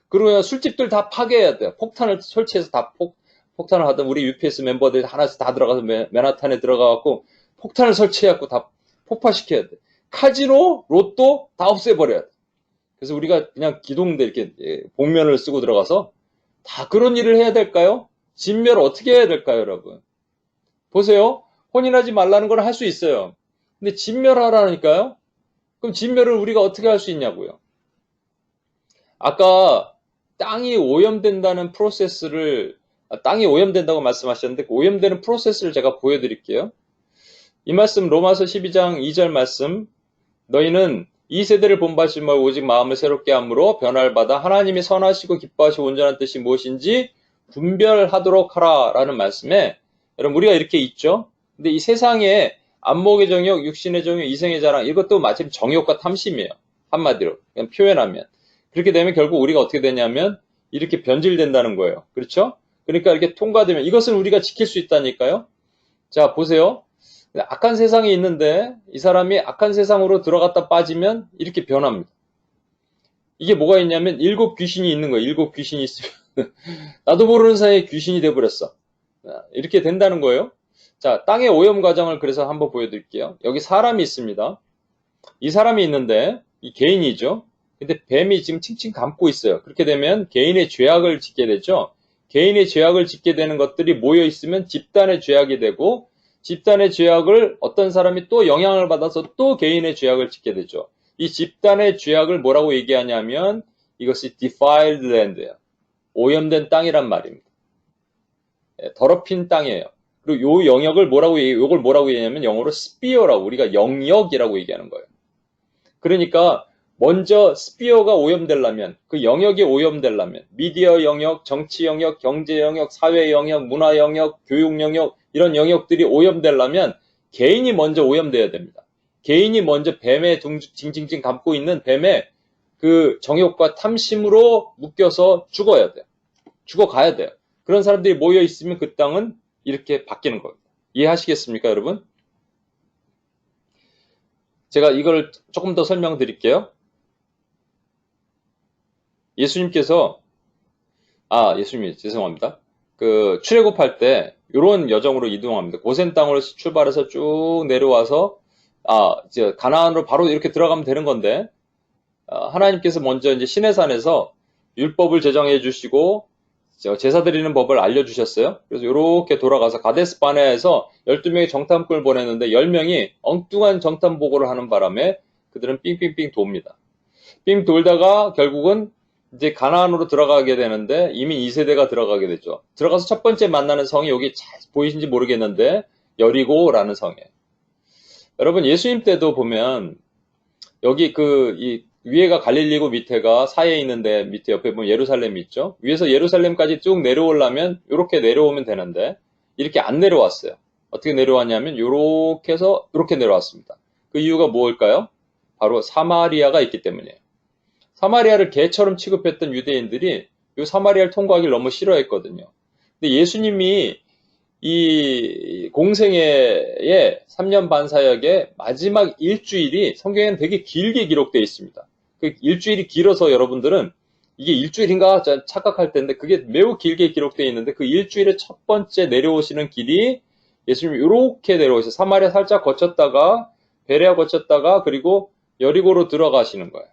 S1: 그리고 술집들 다 파괴해야 돼. 폭탄을 설치해서 다 폭탄을 하던 우리 UPS 멤버들이 하나씩 다 들어가서 맨하탄에 들어가갖고 폭탄을 설치해갖고 다 폭파시켜야 돼. 카지노, 로또 다 없애버려야 돼. 그래서 우리가 그냥 기동대 이렇게 복면을 쓰고 들어가서 다 그런 일을 해야 될까요? 진멸 어떻게 해야 될까요, 여러분? 보세요. 혼인하지 말라는 걸 할 수 있어요. 근데 진멸하라니까요? 그럼 진멸을 우리가 어떻게 할 수 있냐고요? 아까 땅이 오염된다는 프로세스를 땅이 오염된다고 말씀하셨는데 그 오염되는 프로세스를 제가 보여드릴게요. 이 말씀 로마서 12장 2절 말씀 너희는 이 세대를 본받지 말고 오직 마음을 새롭게 함으로 변화를 받아 하나님이 선하시고 기뻐하시고 온전한 뜻이 무엇인지 분별하도록 하라 라는 말씀에 여러분 우리가 이렇게 있죠. 근데 이 세상에 안목의 정욕, 육신의 정욕, 이생의 자랑 이것도 마침 정욕과 탐심이에요. 한마디로 그냥 표현하면 그렇게 되면 결국 우리가 어떻게 되냐면 이렇게 변질된다는 거예요. 그렇죠? 그러니까 이렇게 통과되면 이것을 우리가 지킬 수 있다니까요. 자 보세요. 악한 세상이 있는데 이 사람이 악한 세상으로 들어갔다 빠지면 이렇게 변합니다. 이게 뭐가 있냐면 일곱 귀신이 있는 거예요. 일곱 귀신이 있으면 나도 모르는 사이에 귀신이 돼버렸어. 이렇게 된다는 거예요. 자, 땅의 오염 과정을 그래서 한번 보여드릴게요. 여기 사람이 있습니다. 이 사람이 있는데 이 개인이죠. 근데 뱀이 지금 칭칭 감고 있어요. 그렇게 되면 개인의 죄악을 짓게 되죠. 개인의 죄악을 짓게 되는 것들이 모여 있으면 집단의 죄악이 되고, 집단의 죄악을 어떤 사람이 또 영향을 받아서 또 개인의 죄악을 짓게 되죠. 이 집단의 죄악을 뭐라고 얘기하냐면 이것이 defiled land예요. 오염된 땅이란 말입니다. 더럽힌 땅이에요. 그리고 요 영역을 요걸 뭐라고 얘기하냐면 영어로 스피어라고, 우리가 영역이라고 얘기하는 거예요. 그러니까 먼저 스피어가 오염되려면, 그 영역이 오염되려면 미디어 영역, 정치 영역, 경제 영역, 사회 영역, 문화 영역, 교육 영역, 이런 영역들이 오염되려면 개인이 먼저 오염돼야 됩니다. 개인이 먼저 뱀에 징징징 감고 있는 뱀의 그 정욕과 탐심으로 묶여서 죽어야 돼요. 죽어가야 돼요. 그런 사람들이 모여 있으면 그 땅은 이렇게 바뀌는 겁니다. 이해하시겠습니까, 여러분? 제가 이걸 조금 더 설명드릴게요. 예수님께서, 예수님이, 죄송합니다. 그, 출애굽할 때, 요런 여정으로 이동합니다. 고센 땅으로 출발해서 쭉 내려와서, 이제 가나안으로 바로 이렇게 들어가면 되는 건데, 하나님께서 먼저 이제 시내산에서 율법을 제정해 주시고, 제사 드리는 법을 알려주셨어요. 그래서 이렇게 돌아가서 가데스 바네아에서 12명의 정탐꾼을 보냈는데 10명이 엉뚱한 정탐 보고를 하는 바람에 그들은 삥삥삥 돕니다. 삥 돌다가 결국은 이제 가나안으로 들어가게 되는데 이미 2세대가 들어가게 되죠. 들어가서 첫 번째 만나는 성이 여기 잘 보이신지 모르겠는데 여리고라는 성이에요. 여러분, 예수님 때도 보면 여기 이 위에가 갈릴리고 밑에가 사이에 있는데 밑에 옆에 보면 예루살렘이 있죠. 위에서 예루살렘까지 쭉 내려오려면 이렇게 내려오면 되는데 이렇게 안 내려왔어요. 어떻게 내려왔냐면 이렇게 해서 이렇게 내려왔습니다. 그 이유가 뭘까요? 바로 사마리아가 있기 때문이에요. 사마리아를 개처럼 취급했던 유대인들이 이 사마리아를 통과하기를 너무 싫어했거든요. 근데 예수님이 이 공생애의 3년 반 사역의 마지막 일주일이 성경에는 되게 길게 기록되어 있습니다. 그 일주일이 길어서 여러분들은 이게 일주일인가 착각할 텐데 그게 매우 길게 기록되어 있는데 그 일주일의 첫 번째 내려오시는 길이 예수님이 이렇게 내려오셔서 사마리아 살짝 거쳤다가 베레아 거쳤다가 그리고 여리고로 들어가시는 거예요.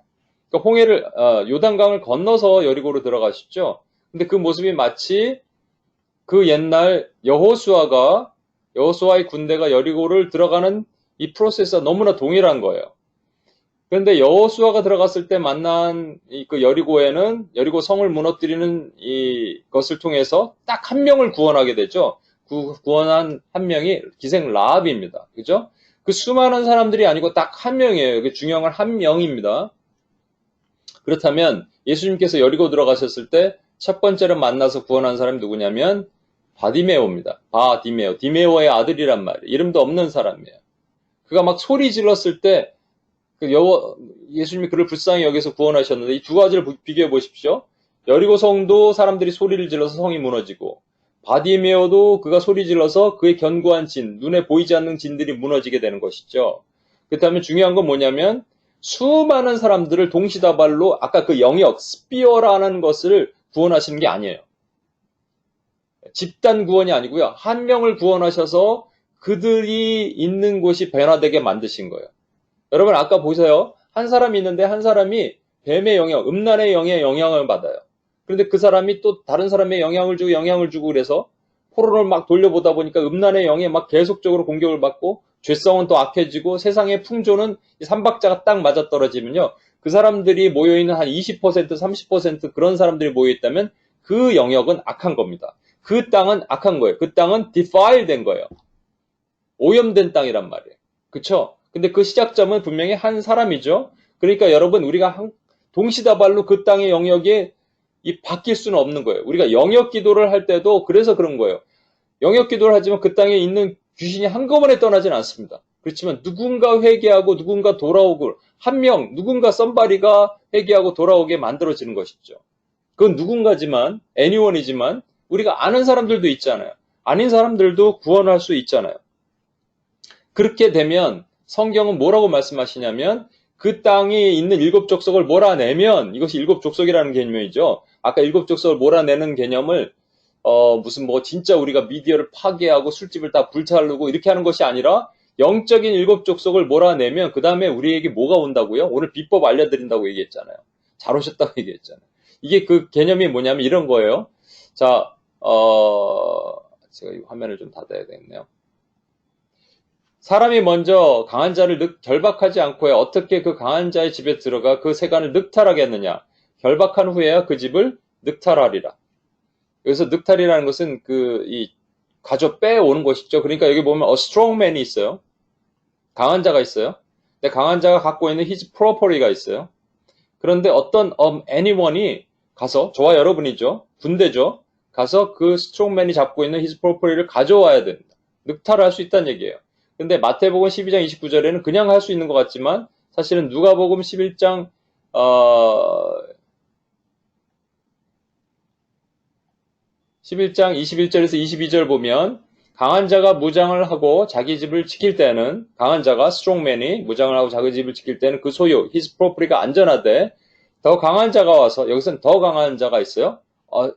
S1: 그러니까 요단강을 건너서 여리고로 들어가시죠. 근데 그 모습이 마치 그 옛날 여호수아의 군대가 여리고를 들어가는 이 프로세스와 너무나 동일한 거예요. 그런데 여호수아가 들어갔을 때 만난 그 여리고에는 여리고 성을 무너뜨리는 이것을 통해서 딱 한 명을 구원하게 되죠. 그 구원한 한 명이 기생 라합입니다. 그죠? 그 수많은 사람들이 아니고 딱 한 명이에요. 그 중요한 한 명입니다. 그렇다면 예수님께서 여리고 들어가셨을 때 첫 번째로 만나서 구원한 사람이 누구냐면 바디메오입니다. 디메오의 아들이란 말이에요. 이름도 없는 사람이에요. 그가 막 소리 질렀을 때 예수님이 그를 불쌍히 여기서 구원하셨는데 이 두 가지를 비교해 보십시오. 여리고 성도 사람들이 소리를 질러서 성이 무너지고 바디메오도 그가 소리 질러서 그의 견고한 눈에 보이지 않는 진들이 무너지게 되는 것이죠. 그렇다면 중요한 건 뭐냐면 수많은 사람들을 동시다발로 아까 그 영역, 스피어라는 것을 구원하시는 게 아니에요. 집단 구원이 아니고요. 한 명을 구원하셔서 그들이 있는 곳이 변화되게 만드신 거예요. 여러분 아까 보세요. 한 사람이 있는데 한 사람이 뱀의 영향, 음란의 영향을 받아요. 그런데 그 사람이 또 다른 사람의 영향을 주고 그래서 포로를 막 돌려보다 보니까 음란의 영에 막 계속적으로 공격을 받고 죄성은 또 악해지고 세상의 풍조는 삼박자가 딱 맞아떨어지면요. 그 사람들이 모여있는 한 20%, 30% 그런 사람들이 모여있다면 그 영역은 악한 겁니다. 그 땅은 악한 거예요. 그 땅은 defile 된 거예요. 오염된 땅이란 말이에요. 그쵸? 근데 그 시작점은 분명히 한 사람이죠. 그러니까 여러분 우리가 동시다발로 그 땅의 영역이 바뀔 수는 없는 거예요. 우리가 영역 기도를 할 때도 그래서 그런 거예요. 영역 기도를 하지만 그 땅에 있는 귀신이 한꺼번에 떠나진 않습니다. 그렇지만 누군가 회개하고 누군가 돌아오고 누군가 썸바리가 회개하고 돌아오게 만들어지는 것이죠. 그건 누군가지만 anyone이지만 우리가 아는 사람들도 있잖아요. 아닌 사람들도 구원할 수 있잖아요. 그렇게 되면 성경은 뭐라고 말씀하시냐면 그 땅에 있는 일곱 족속을 몰아내면 이것이 일곱 족속이라는 개념이죠. 아까 일곱 족속을 몰아내는 개념을 무슨 뭐 진짜 우리가 미디어를 파괴하고 술집을 다 불타르고 이렇게 하는 것이 아니라 영적인 일곱 족속을 몰아내면 그 다음에 우리에게 뭐가 온다고요? 오늘 비법 알려드린다고 얘기했잖아요. 잘 오셨다고 얘기했잖아요. 이게 그 개념이 뭐냐면 이런 거예요. 자, 제가 이 화면을 좀 닫아야 되겠네요. 사람이 먼저 강한 자를 결박하지 않고야 어떻게 그 강한 자의 집에 들어가 그 세간을 늑탈하겠느냐. 결박한 후에야 그 집을 늑탈하리라. 여기서 늑탈이라는 것은 가져 빼오는 것이죠. 그러니까 여기 보면 a strong man이 있어요. 강한 자가 있어요. 근데 강한 자가 갖고 있는 his property가 있어요. 그런데 어떤 anyone이 가서, 저와 여러분이죠. 군대죠. 가서 그 strong man이 잡고 있는 his property를 가져와야 된다. 늑탈을 할 수 있다는 얘기예요. 근데 마태복음 12장 29절에는 그냥 할 수 있는 것 같지만 사실은 누가복음 11장 21절에서 22절 보면 강한 자가 무장을 하고 자기 집을 지킬 때는 강한 자가 strongman이 무장을 하고 자기 집을 지킬 때는 그 소유 his property가 안전하되 더 강한 자가 와서 여기서는 더 강한 자가 있어요.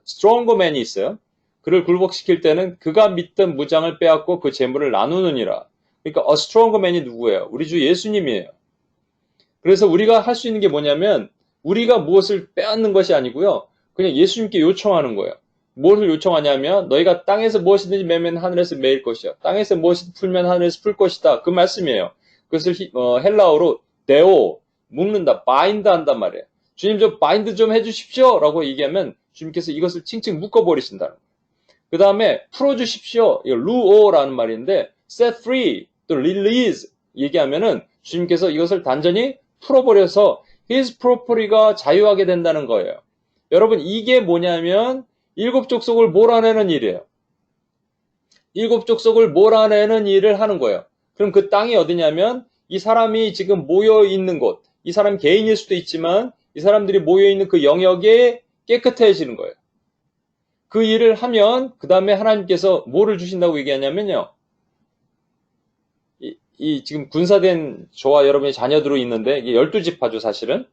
S1: stronger man이 있어요. 그를 굴복시킬 때는 그가 믿던 무장을 빼앗고 그 재물을 나누느니라. 그러니까 a stronger man이 누구예요? 우리 주 예수님이에요. 그래서 우리가 할 수 있는 게 뭐냐면 우리가 무엇을 빼앗는 것이 아니고요. 그냥 예수님께 요청하는 거예요. 무엇을 요청하냐면 너희가 땅에서 무엇이든지 매면 하늘에서 매일 것이야. 땅에서 무엇이든 풀면 하늘에서 풀 것이다. 그 말씀이에요. 그것을 헬라어로 데오, 묶는다, 바인드 한단 말이에요. 주님 좀 바인드 좀 해주십시오 라고 얘기하면 주님께서 이것을 칭칭 묶어버리신다는 거예요. 그 다음에 풀어주십시오. 이거 루오라는 말인데 set free, 또 release 얘기하면은 주님께서 이것을 단전히 풀어버려서 his property가 자유하게 된다는 거예요. 여러분 이게 뭐냐면 일곱 족속을 몰아내는 일이에요. 일곱 족속을 몰아내는 일을 하는 거예요. 그럼 그 땅이 어디냐면 이 사람이 지금 모여있는 곳, 이 사람 개인일 수도 있지만 이 사람들이 모여있는 그 영역에 깨끗해지는 거예요. 그 일을 하면 그 다음에 하나님께서 뭐를 주신다고 얘기하냐면요. 지금 군사된 저와 여러분의 자녀들로 있는데 이게 12지파죠 사실은.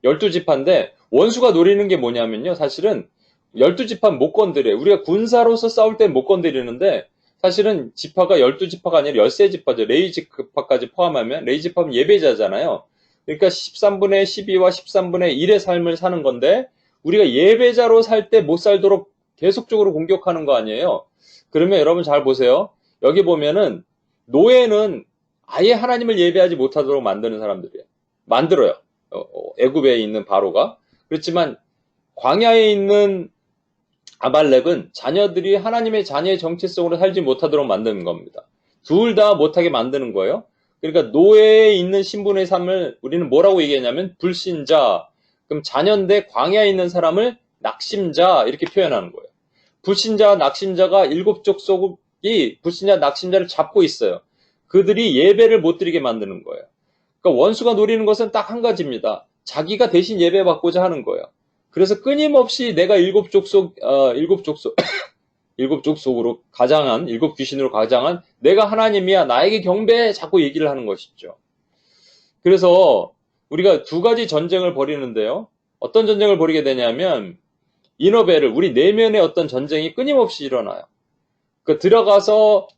S1: 12지파인데 원수가 노리는 게 뭐냐면요. 사실은 12지파는 못 건드려요. 우리가 군사로서 싸울 땐 못 건드리는데 사실은 지파가 12지파가 아니라 13지파죠. 레위지파까지 포함하면 레위지파는 예배자잖아요. 그러니까 13분의 12와 13분의 1의 삶을 사는 건데 우리가 예배자로 살 때 못 살도록 계속적으로 공격하는 거 아니에요. 그러면 여러분 잘 보세요. 여기 보면은 노예는 아예 하나님을 예배하지 못하도록 만드는 사람들이에요. 만들어요. 애굽에 있는 바로가. 그렇지만 광야에 있는 아말렉은 자녀들이 하나님의 자녀의 정체성으로 살지 못하도록 만드는 겁니다. 둘 다 못하게 만드는 거예요. 그러니까 노예에 있는 신분의 삶을 우리는 뭐라고 얘기하냐면 불신자. 그럼 자녀인데 광야에 있는 사람을 낙심자 이렇게 표현하는 거예요. 불신자와 낙심자가 일곱 족속이 불신자 낙심자를 잡고 있어요. 그들이 예배를 못 드리게 만드는 거예요. 그러니까 원수가 노리는 것은 딱 한 가지입니다. 자기가 대신 예배받고자 하는 거예요. 그래서 끊임없이 내가 일곱 족속으로 가장한, 일곱 귀신으로 가장한 내가 하나님이야, 나에게 경배해 자꾸 얘기를 하는 것이죠. 그래서 우리가 두 가지 전쟁을 벌이는데요. 어떤 전쟁을 벌이게 되냐면 이너벨을 우리 내면의 어떤 전쟁이 끊임없이 일어나요.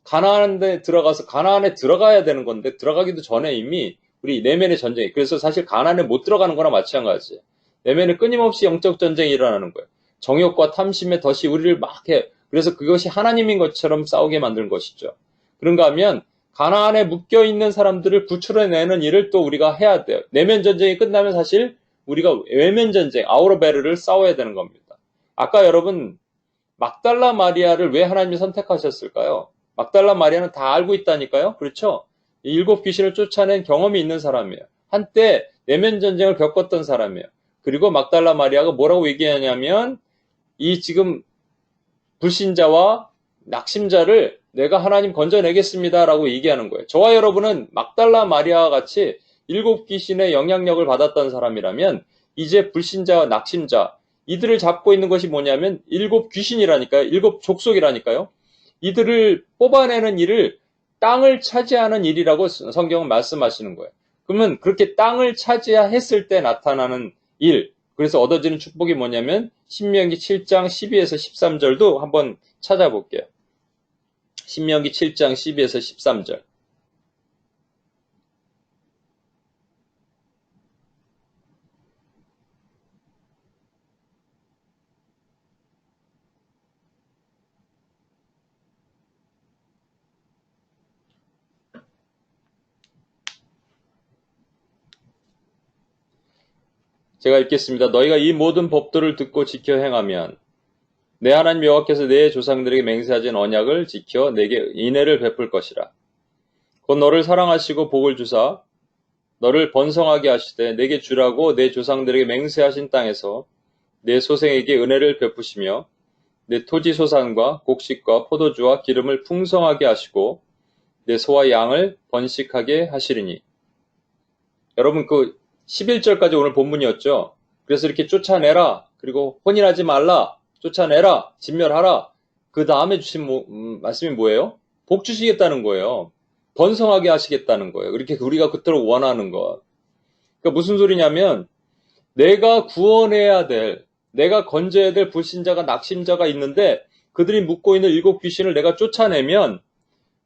S1: 가나안에 들어가야 되는 건데 들어가기도 전에 이미 우리 내면의 전쟁이 그래서 사실 가나안에 못 들어가는 거나 마찬가지예요. 내면에 끊임없이 영적 전쟁이 일어나는 거예요. 정욕과 탐심의 덫이 우리를 막 해. 그래서 그것이 하나님인 것처럼 싸우게 만드는 것이죠. 그런가 하면 가나안에 묶여있는 사람들을 구출해내는 일을 또 우리가 해야 돼요. 내면 전쟁이 끝나면 사실 우리가 외면 전쟁, 아우러베르를 싸워야 되는 겁니다. 아까 여러분 막달라 마리아를 왜 하나님이 선택하셨을까요? 막달라 마리아는 다 알고 있다니까요. 그렇죠? 일곱 귀신을 쫓아낸 경험이 있는 사람이에요. 한때 내면 전쟁을 겪었던 사람이에요. 그리고 막달라 마리아가 뭐라고 얘기하냐면 이 지금 불신자와 낙심자를 내가 하나님 건져내겠습니다 라고 얘기하는 거예요. 저와 여러분은 막달라 마리아와 같이 일곱 귀신의 영향력을 받았던 사람이라면 이제 불신자와 낙심자 이들을 잡고 있는 것이 뭐냐면 일곱 귀신이라니까요. 일곱 족속이라니까요. 이들을 뽑아내는 일을 땅을 차지하는 일이라고 성경은 말씀하시는 거예요. 그러면 그렇게 땅을 차지했을 때 나타나는 일, 그래서 얻어지는 축복이 뭐냐면 신명기 7장 12에서 13절도 한번 찾아볼게요. 신명기 7장 12에서 13절. 제가 읽겠습니다. 너희가 이 모든 법도를 듣고 지켜 행하면 내 하나님 여호와께서 내 조상들에게 맹세하신 언약을 지켜 내게 인애를 베풀 것이라. 곧 너를 사랑하시고 복을 주사 너를 번성하게 하시되 내게 주라고 내 조상들에게 맹세하신 땅에서 내 소생에게 은혜를 베푸시며 내 토지 소산과 곡식과 포도주와 기름을 풍성하게 하시고 내 소와 양을 번식하게 하시리니. 여러분, 그 11절까지 오늘 본문이었죠. 그래서 이렇게 쫓아내라, 그리고 혼인하지 말라, 쫓아내라, 진멸하라. 그 다음에 주신 말씀이 뭐예요? 복 주시겠다는 거예요. 번성하게 하시겠다는 거예요. 이렇게 우리가 그토록 원하는 것. 그러니까 무슨 소리냐면 내가 구원해야 될, 내가 건져야 될 불신자가, 낙심자가 있는데 그들이 묵고 있는 일곱 귀신을 내가 쫓아내면,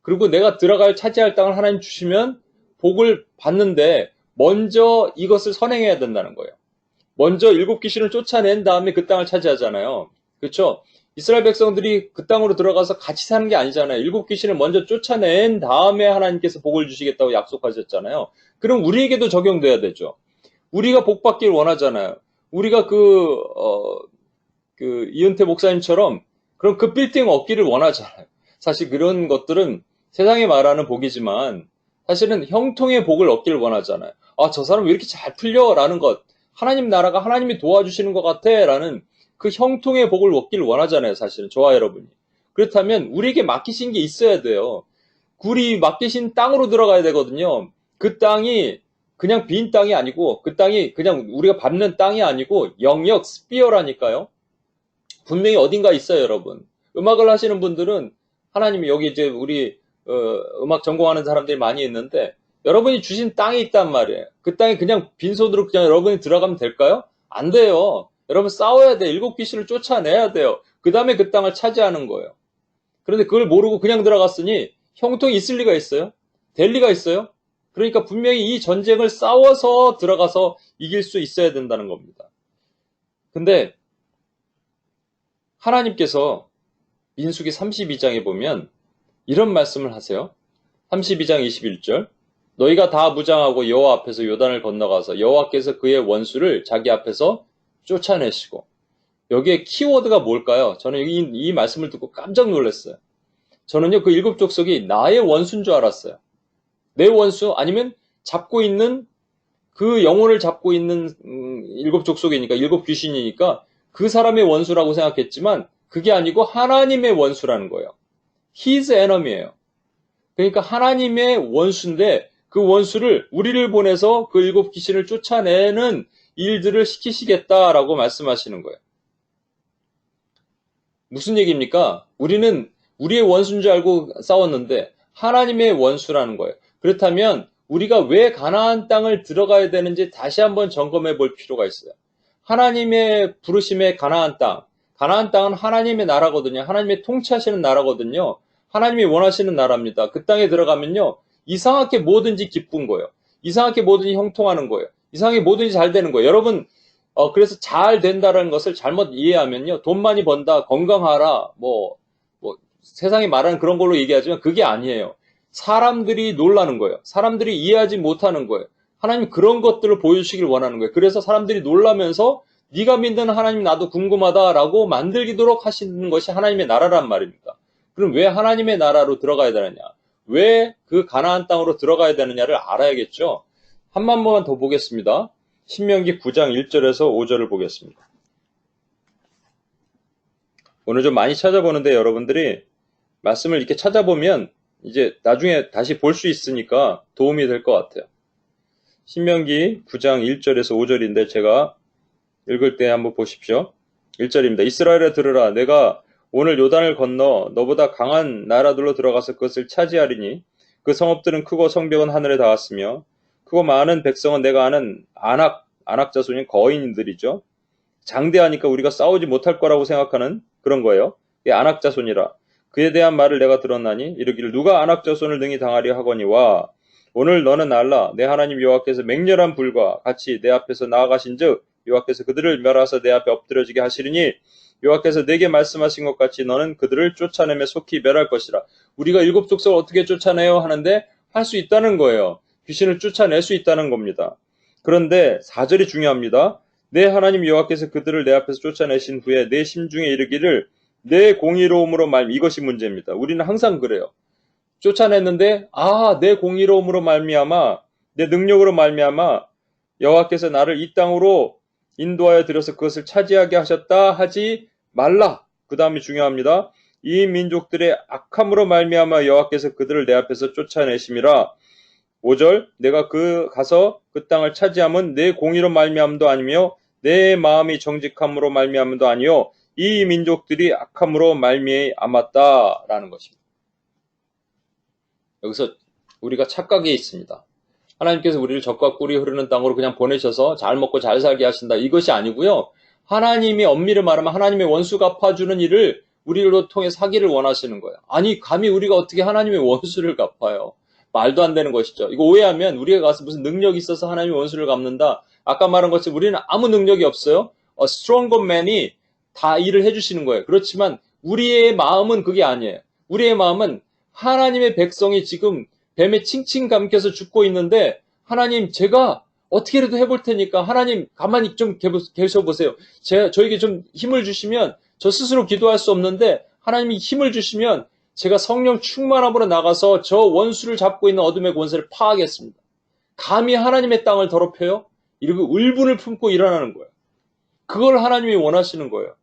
S1: 그리고 내가 들어갈 차지할 땅을 하나님 주시면 복을 받는데 먼저 이것을 선행해야 된다는 거예요. 먼저 일곱 귀신을 쫓아낸 다음에 그 땅을 차지하잖아요. 그렇죠? 이스라엘 백성들이 그 땅으로 들어가서 같이 사는 게 아니잖아요. 일곱 귀신을 먼저 쫓아낸 다음에 하나님께서 복을 주시겠다고 약속하셨잖아요. 그럼 우리에게도 적용돼야 되죠. 우리가 복 받기를 원하잖아요. 우리가 이은태 목사님처럼 그런 그 빌딩 얻기를 원하잖아요. 사실 그런 것들은 세상에 말하는 복이지만 사실은 형통의 복을 얻기를 원하잖아요. 아, 저 사람 왜 이렇게 잘 풀려? 라는 것. 하나님 나라가 하나님이 도와주시는 것 같아. 라는 그 형통의 복을 얻기를 원하잖아요. 사실은 저와 여러분이. 그렇다면 우리에게 맡기신 게 있어야 돼요. 우리 맡기신 땅으로 들어가야 되거든요. 그 땅이 그냥 빈 땅이 아니고, 그 땅이 그냥 우리가 밟는 땅이 아니고 영역, 스피어라니까요. 분명히 어딘가 있어요, 여러분. 음악을 하시는 분들은 하나님이 여기 이제 우리 음악 전공하는 사람들이 많이 있는데 여러분이 주신 땅이 있단 말이에요. 그 땅에 그냥 빈손으로 그냥 여러분이 들어가면 될까요? 안 돼요. 여러분 싸워야 돼. 일곱 귀신을 쫓아내야 돼요. 그 다음에 그 땅을 차지하는 거예요. 그런데 그걸 모르고 그냥 들어갔으니 형통이 있을 리가 있어요? 될 리가 있어요? 그러니까 분명히 이 전쟁을 싸워서 들어가서 이길 수 있어야 된다는 겁니다. 근데 하나님께서 민수기 32장에 보면 이런 말씀을 하세요. 32장 21절. 너희가 다 무장하고 여호와 앞에서 요단을 건너가서 여호와께서 그의 원수를 자기 앞에서 쫓아내시고. 여기에 키워드가 뭘까요? 저는 이 말씀을 듣고 깜짝 놀랐어요. 저는요, 그 일곱 족속이 나의 원수인 줄 알았어요. 내 원수 아니면 잡고 있는 그 영혼을 잡고 있는 일곱 족속이니까, 일곱 귀신이니까 그 사람의 원수라고 생각했지만 그게 아니고 하나님의 원수라는 거예요. His enemy예요. 그러니까 하나님의 원수인데 그 원수를 우리를 보내서 그 일곱 귀신을 쫓아내는 일들을 시키시겠다라고 말씀하시는 거예요. 무슨 얘기입니까? 우리는 우리의 원수인 줄 알고 싸웠는데 하나님의 원수라는 거예요. 그렇다면 우리가 왜 가나안 땅을 들어가야 되는지 다시 한번 점검해 볼 필요가 있어요. 하나님의 부르심의 가나안 땅은 하나님의 나라거든요. 하나님의 통치하시는 나라거든요. 하나님이 원하시는 나라입니다. 그 땅에 들어가면요, 이상하게 뭐든지 기쁜 거예요. 이상하게 뭐든지 형통하는 거예요. 이상하게 뭐든지 잘 되는 거예요. 여러분, 그래서 잘 된다는 것을 잘못 이해하면요, 돈 많이 번다, 건강하라, 세상이 말하는 그런 걸로 얘기하지만 그게 아니에요. 사람들이 놀라는 거예요. 사람들이 이해하지 못하는 거예요. 하나님 그런 것들을 보여주시길 원하는 거예요. 그래서 사람들이 놀라면서 네가 믿는 하나님 나도 궁금하다라고 만들기도록 하시는 것이 하나님의 나라란 말입니다. 그럼 왜 하나님의 나라로 들어가야 되느냐? 왜 그 가나안 땅으로 들어가야 되느냐를 알아야겠죠? 한 번만 더 보겠습니다. 신명기 9장 1절에서 5절을 보겠습니다. 오늘 좀 많이 찾아보는데 여러분들이 말씀을 이렇게 찾아보면 이제 나중에 다시 볼 수 있으니까 도움이 될 것 같아요. 신명기 9장 1절에서 5절인데 제가 읽을 때 한번 보십시오. 1절입니다. 이스라엘아 들으라. 내가 오늘 요단을 건너 너보다 강한 나라들로 들어가서 그것을 차지하리니 그 성읍들은 크고 성벽은 하늘에 닿았으며 크고 많은 백성은 내가 아는 안악 자손인 거인들이죠. 장대하니까 우리가 싸우지 못할 거라고 생각하는 그런 거예요. 이 안악 자손이라. 그에 대한 말을 내가 들었나니 이르기를 누가 안악 자손을 능히 당하리 하거니와 오늘 너는 알라 내 하나님 여호와께서 맹렬한 불과 같이 내 앞에서 나아가신즉 여호와께서 그들을 멸하사 내 앞에 엎드려지게 하시리니 여호와께서 내게 말씀하신 것 같이 너는 그들을 쫓아내며 속히 멸할 것이라. 우리가 일곱 족속을 어떻게 쫓아내요 하는데 할 수 있다는 거예요. 귀신을 쫓아낼 수 있다는 겁니다. 그런데 4절이 중요합니다. 내 하나님 여호와께서 그들을 내 앞에서 쫓아내신 후에 내 심중에 이르기를 내 공의로움으로 이것이 문제입니다. 우리는 항상 그래요. 쫓아냈는데 내 공의로움으로 말미암아 내 능력으로 말미암아 여호와께서 나를 이 땅으로 인도하여 들여서 그것을 차지하게 하셨다 하지 말라. 그 다음이 중요합니다. 이 민족들의 악함으로 말미암아 여호와께서 그들을 내 앞에서 쫓아내심이라. 5절 내가 가서 그 땅을 차지함은 내 공의로 말미암도 아니며 내 마음이 정직함으로 말미암도 아니요 이 민족들이 악함으로 말미암았다라는 것입니다. 여기서 우리가 착각이 있습니다. 하나님께서 우리를 적과 꿀이 흐르는 땅으로 그냥 보내셔서 잘 먹고 잘 살게 하신다. 이것이 아니고요. 하나님이 엄밀히 말하면 하나님의 원수 갚아주는 일을 우리로 통해서 하기를 원하시는 거예요. 아니 감히 우리가 어떻게 하나님의 원수를 갚아요. 말도 안 되는 것이죠. 이거 오해하면 우리가 가서 무슨 능력이 있어서 하나님의 원수를 갚는다. 아까 말한 것처럼 우리는 아무 능력이 없어요. stronger man이 다 일을 해주시는 거예요. 그렇지만 우리의 마음은 그게 아니에요. 우리의 마음은 하나님의 백성이 지금 뱀에 칭칭 감겨서 죽고 있는데 하나님 제가 어떻게라도 해볼 테니까 하나님 가만히 좀 계셔보세요. 저에게 좀 힘을 주시면 저 스스로 기도할 수 없는데 하나님이 힘을 주시면 제가 성령 충만함으로 나가서 저 원수를 잡고 있는 어둠의 권세를 파하겠습니다. 감히 하나님의 땅을 더럽혀요? 이러고 울분을 품고 일어나는 거예요. 그걸 하나님이 원하시는 거예요.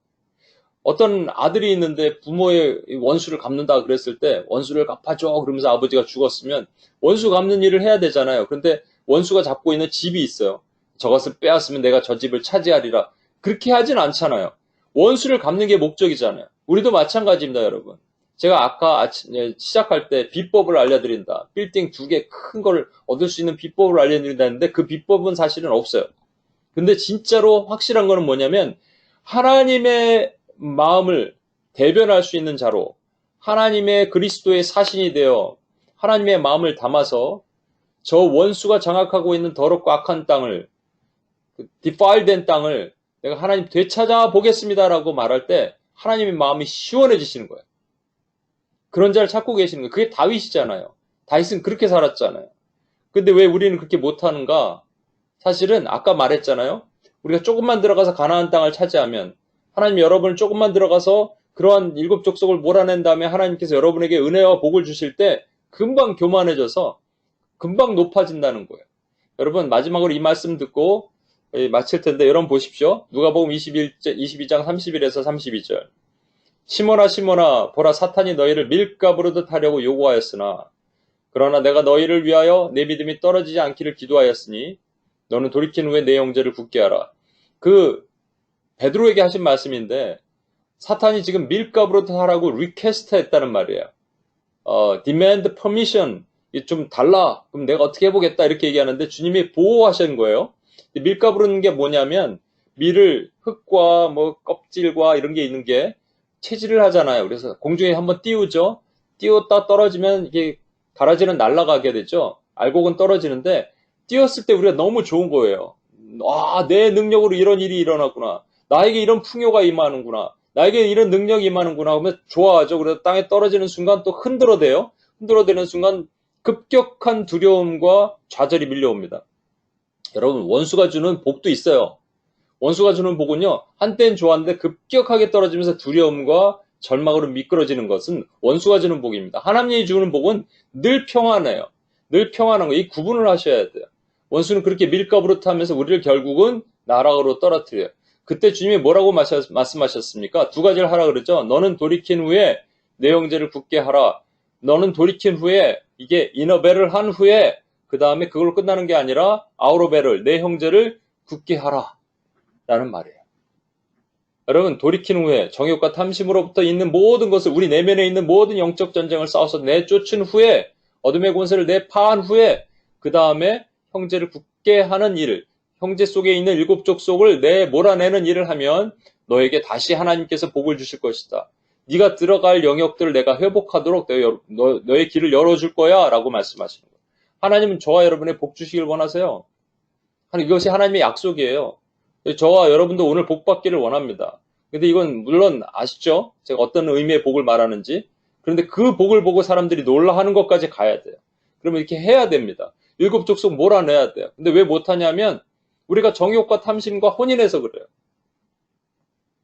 S1: 어떤 아들이 있는데 부모의 원수를 갚는다 그랬을 때 원수를 갚아줘 그러면서 아버지가 죽었으면 원수 갚는 일을 해야 되잖아요. 그런데 원수가 잡고 있는 집이 있어요. 저것을 빼앗으면 내가 저 집을 차지하리라. 그렇게 하진 않잖아요. 원수를 갚는 게 목적이잖아요. 우리도 마찬가지입니다, 여러분. 제가 아까 시작할 때 비법을 알려드린다. 빌딩 2개 큰 걸 얻을 수 있는 비법을 알려드린다 했는데 그 비법은 사실은 없어요. 근데 진짜로 확실한 거는 뭐냐면 하나님의 마음을 대변할 수 있는 자로 하나님의 그리스도의 사신이 되어 하나님의 마음을 담아서 저 원수가 장악하고 있는 더럽고 악한 땅을 디파일된 땅을 내가 하나님 되찾아 보겠습니다라고 말할 때 하나님의 마음이 시원해지시는 거예요. 그런 자를 찾고 계시는 거예요. 그게 다윗이잖아요. 다윗은 그렇게 살았잖아요. 근데 왜 우리는 그렇게 못하는가? 사실은 아까 말했잖아요. 우리가 조금만 들어가서 가나안 땅을 차지하면 하나님 여러분을 조금만 들어가서 그러한 7 족속을 몰아낸 다음에 하나님께서 여러분에게 은혜와 복을 주실 때 금방 교만해져서 금방 높아진다는 거예요. 여러분 마지막으로 이 말씀 듣고 마칠 텐데 여러분 보십시오. 누가복음 22장 31에서 32절. 시몬아 시몬아 보라 사탄이 너희를 밀가부르듯 하려고 요구하였으나 그러나 내가 너희를 위하여 내 믿음이 떨어지지 않기를 기도하였으니 너는 돌이킨 후에 내 형제를 굳게 하라. 그 베드로에게 하신 말씀인데 사탄이 지금 밀가부르듯 하라고 리퀘스트 했다는 말이에요. demand permission 좀 달라. 그럼 내가 어떻게 해보겠다 이렇게 얘기하는데 주님이 보호하신 거예요. 밀가부르는 게 뭐냐면 밀을 흙과 뭐 껍질과 이런 게 있는 게 체질을 하잖아요. 그래서 공중에 한번 띄우죠. 띄웠다 떨어지면 이게 가라지는 날아가게 되죠. 알곡은 떨어지는데 띄웠을 때 우리가 너무 좋은 거예요. 내 능력으로 이런 일이 일어났구나. 나에게 이런 풍요가 임하는구나. 나에게 이런 능력이 임하는구나 하면 좋아하죠. 그래서 땅에 떨어지는 순간 또 흔들어대요. 흔들어대는 순간 급격한 두려움과 좌절이 밀려옵니다. 여러분 원수가 주는 복도 있어요. 원수가 주는 복은요. 한때는 좋았는데 급격하게 떨어지면서 두려움과 절망으로 미끄러지는 것은 원수가 주는 복입니다. 하나님이 주는 복은 늘 평안해요. 늘 평안한 거. 이 구분을 하셔야 돼요. 원수는 그렇게 밀가부르트 하면서 우리를 결국은 나락으로 떨어뜨려요. 그때 주님이 뭐라고 말씀하셨습니까? 2가지를 하라 그러죠. 너는 돌이킨 후에 내 형제를 굳게 하라. 너는 돌이킨 후에 이게 이너벨을 한 후에 그 다음에 그걸로 끝나는 게 아니라 아우로벨을 내 형제를 굳게 하라 라는 말이에요. 여러분 돌이킨 후에 정욕과 탐심으로부터 있는 모든 것을 우리 내면에 있는 모든 영적 전쟁을 싸워서 내쫓은 후에 어둠의 권세를 내파한 후에 그 다음에 형제를 굳게 하는 일을, 형제 속에 있는 일곱 족속을 몰아내는 일을 하면 너에게 다시 하나님께서 복을 주실 것이다. 네가 들어갈 영역들을 내가 회복하도록 너의 길을 열어줄 거야 라고 말씀하시는 거예요. 하나님은 저와 여러분의 복 주시길 원하세요. 이것이 하나님의 약속이에요. 저와 여러분도 오늘 복 받기를 원합니다. 근데 이건 물론 아시죠? 제가 어떤 의미의 복을 말하는지. 그런데 그 복을 보고 사람들이 놀라하는 것까지 가야 돼요. 그러면 이렇게 해야 됩니다. 일곱 족속 몰아내야 돼요. 근데 왜 못하냐면 우리가 정욕과 탐심과 혼인해서 그래요.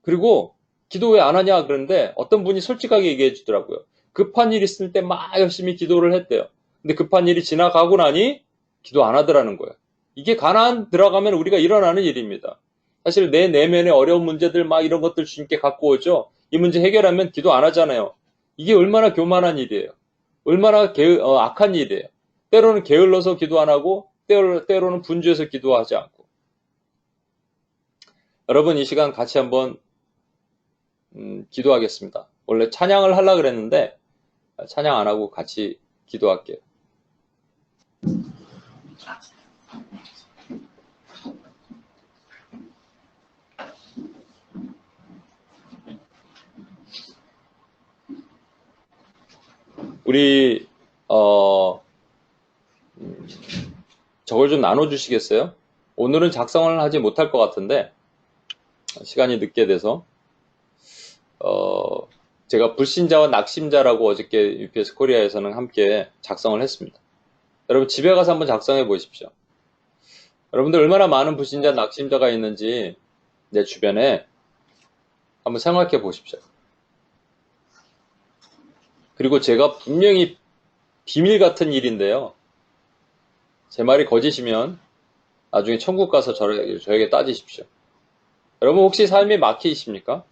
S1: 그리고 기도 왜 안 하냐 그러는데 어떤 분이 솔직하게 얘기해 주더라고요. 급한 일 있을 때 막 열심히 기도를 했대요. 근데 급한 일이 지나가고 나니 기도 안 하더라는 거예요. 이게 가나안 들어가면 우리가 일어나는 일입니다. 사실 내 내면의 어려운 문제들 막 이런 것들 주님께 갖고 오죠. 이 문제 해결하면 기도 안 하잖아요. 이게 얼마나 교만한 일이에요. 얼마나 악한 일이에요. 때로는 게을러서 기도 안 하고 때로는 분주해서 기도하지 않고. 여러분 이 시간 같이 한번 기도하겠습니다. 원래 찬양을 하려고 그랬는데 찬양 안 하고 같이 기도할게요. 우리 저걸 좀 나눠주시겠어요? 오늘은 작성을 하지 못할 것 같은데 시간이 늦게 돼서 제가 불신자와 낙심자라고 어저께 UPS 코리아에서는 함께 작성을 했습니다. 여러분 집에 가서 한번 작성해 보십시오. 여러분들 얼마나 많은 불신자, 낙심자가 있는지 내 주변에 한번 생각해 보십시오. 그리고 제가 분명히 비밀 같은 일인데요. 제 말이 거짓이면 나중에 천국 가서 저에게 따지십시오. 여러분 혹시 삶이 막히십니까?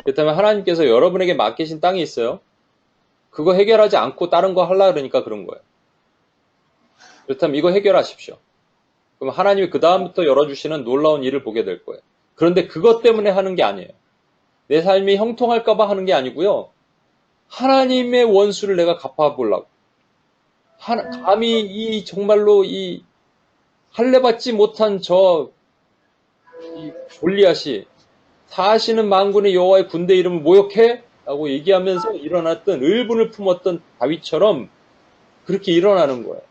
S1: 그렇다면 하나님께서 여러분에게 맡기신 땅이 있어요. 그거 해결하지 않고 다른 거 하려고 그러니까 그런 거예요. 그렇다면 이거 해결하십시오. 그럼 하나님이 그 다음부터 열어주시는 놀라운 일을 보게 될 거예요. 그런데 그것 때문에 하는 게 아니에요. 내 삶이 형통할까 봐 하는 게 아니고요. 하나님의 원수를 내가 갚아보려고. 감히 정말로 할례받지 못한 이 골리앗이 사시는 만군의 여호와의 군대 이름을 모욕해? 라고 얘기하면서 일어났던 의분을 품었던 다윗처럼 그렇게 일어나는 거예요.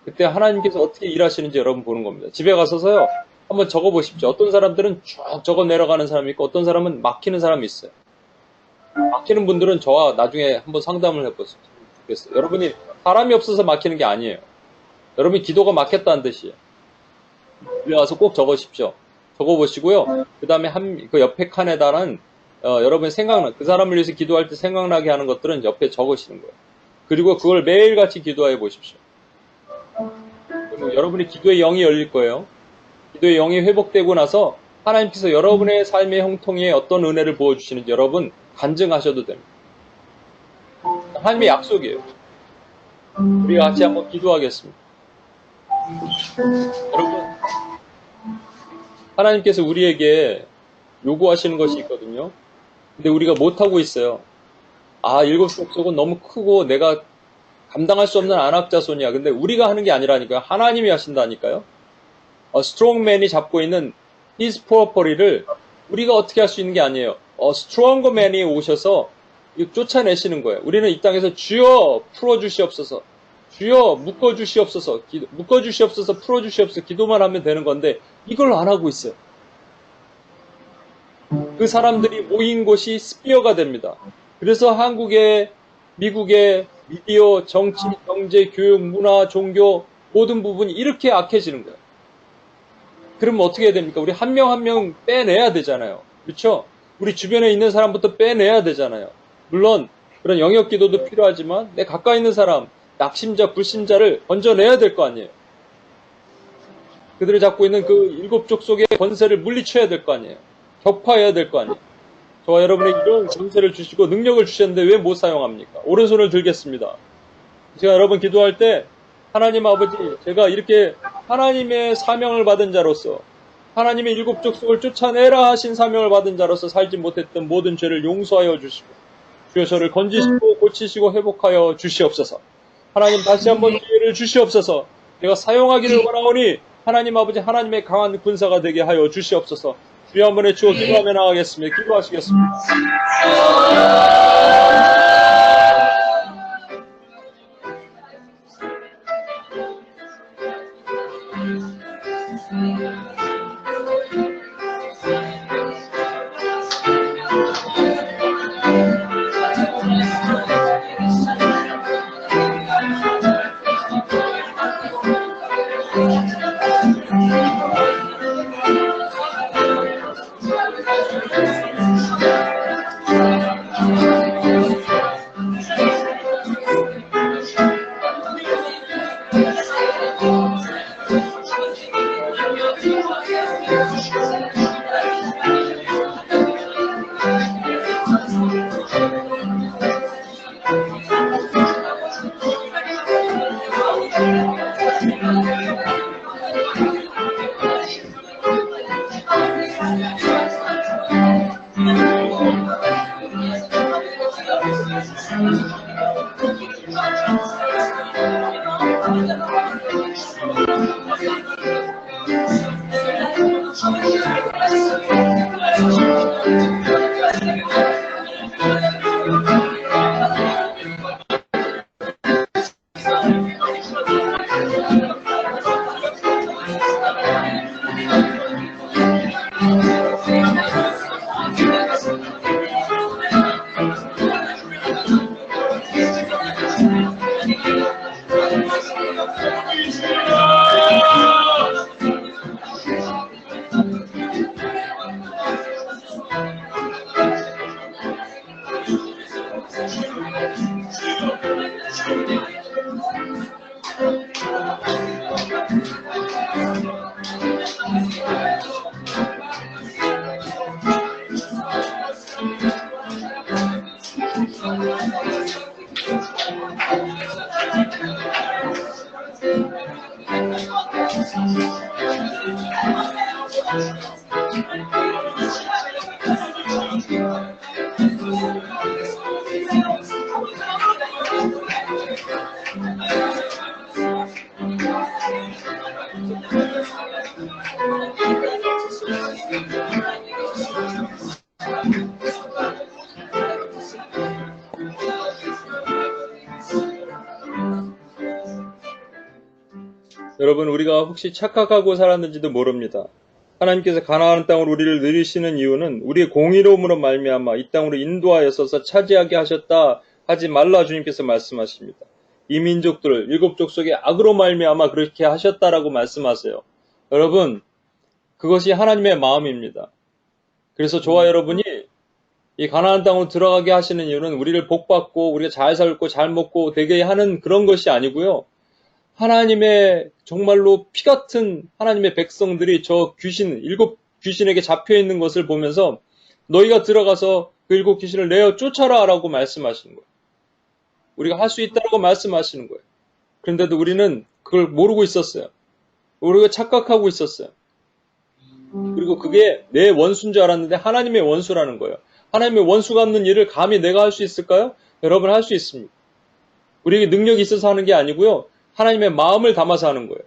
S1: 그때 하나님께서 어떻게 일하시는지 여러분 보는 겁니다. 집에 가서서요 한번 적어보십시오. 어떤 사람들은 쭉 적어 내려가는 사람이 있고 어떤 사람은 막히는 사람이 있어요. 막히는 분들은 저와 나중에 한번 상담을 해보셨으면 좋겠어요. 여러분이 사람이 없어서 막히는 게 아니에요. 여러분이 기도가 막혔다는 뜻이에요. 집에 와서 꼭 적으십시오. 적어보시고요. 그 다음에 그 옆에 칸에다는 여러분이 그 사람을 위해서 기도할 때 생각나게 하는 것들은 옆에 적으시는 거예요. 그리고 그걸 매일같이 기도해 보십시오. 그리고 여러분이 기도의 영이 열릴 거예요. 기도의 영이 회복되고 나서 하나님께서 여러분의 삶의 형통에 어떤 은혜를 부어주시는지 여러분 간증하셔도 됩니다. 하나님의 약속이에요. 우리 같이 한번 기도하겠습니다. 여러분, 하나님께서 우리에게 요구하시는 것이 있거든요. 근데 우리가 못하고 있어요. 일곱 족속은 너무 크고 내가 감당할 수 없는 안악자손이야. 근데 우리가 하는 게 아니라니까요. 하나님이 하신다니까요. 스트롱맨이 잡고 있는 his property를 우리가 어떻게 할 수 있는 게 아니에요. 스트롱거 맨이 오셔서 쫓아내시는 거예요. 우리는 이 땅에서 주여 풀어주시옵소서, 주여 묶어주시옵소서, 묶어주시옵소서, 풀어주시옵소서 기도만 하면 되는 건데 이걸 안 하고 있어요. 그 사람들이 모인 곳이 스피어가 됩니다. 그래서 한국의, 미국의 미디어, 정치, 경제, 교육, 문화, 종교 모든 부분이 이렇게 악해지는 거예요. 그러면 어떻게 해야 됩니까? 우리 한 명 한 명 빼내야 되잖아요. 그렇죠? 우리 주변에 있는 사람부터 빼내야 되잖아요. 물론 그런 영역 기도도 필요하지만 내 가까이 있는 사람, 낙심자, 불신자를 건져내야 될 거 아니에요. 그들이 잡고 있는 그 일곱 족속의 권세를 물리쳐야 될 거 아니에요. 격파해야 될 거 아니에요. 저와 여러분에게 이런 권세를 주시고 능력을 주셨는데 왜 못 사용합니까? 오른손을 들겠습니다. 제가 여러분 기도할 때 하나님 아버지, 제가 이렇게 하나님의 사명을 받은 자로서 하나님의 일곱 족속을 쫓아내라 하신 사명을 받은 자로서 살지 못했던 모든 죄를 용서하여 주시고 주여 저를 건지시고 고치시고 회복하여 주시옵소서. 하나님 다시 한번 기회를 주시옵소서. 내가 사용하기를 원하오니 하나님 아버지 하나님의 강한 군사가 되게 하여 주시옵소서. 주여 한번 외치고 기도하며 나가겠습니다. 기도하시겠습니다. 여러분, 우리가 혹시 착각하고 살았는지도 모릅니다. 하나님께서 가나안 땅을 우리를 누리시는 이유는 우리의 공의로움으로 말미암아 이 땅으로 인도하여서 차지하게 하셨다 하지 말라 주님께서 말씀하십니다. 이 민족들을 일곱 족속의 악으로 말미암아 그렇게 하셨다라고 말씀하세요. 여러분, 그것이 하나님의 마음입니다. 그래서 저와 여러분이 이 가나안 땅으로 들어가게 하시는 이유는 우리를 복받고 우리가 잘 살고 잘 먹고 되게 하는 그런 것이 아니고요. 하나님의 정말로 피 같은 하나님의 백성들이 저 귀신, 일곱 귀신에게 잡혀 있는 것을 보면서 너희가 들어가서 그 일곱 귀신을 내어 쫓아라 라고 말씀하시는 거예요. 우리가 할 수 있다라고 말씀하시는 거예요. 그런데도 우리는 그걸 모르고 있었어요. 우리가 착각하고 있었어요. 그리고 그게 내 원수인 줄 알았는데 하나님의 원수라는 거예요. 하나님의 원수가 없는 일을 감히 내가 할 수 있을까요? 여러분 할 수 있습니다. 우리에게 능력이 있어서 하는 게 아니고요. 하나님의 마음을 담아서 하는 거예요.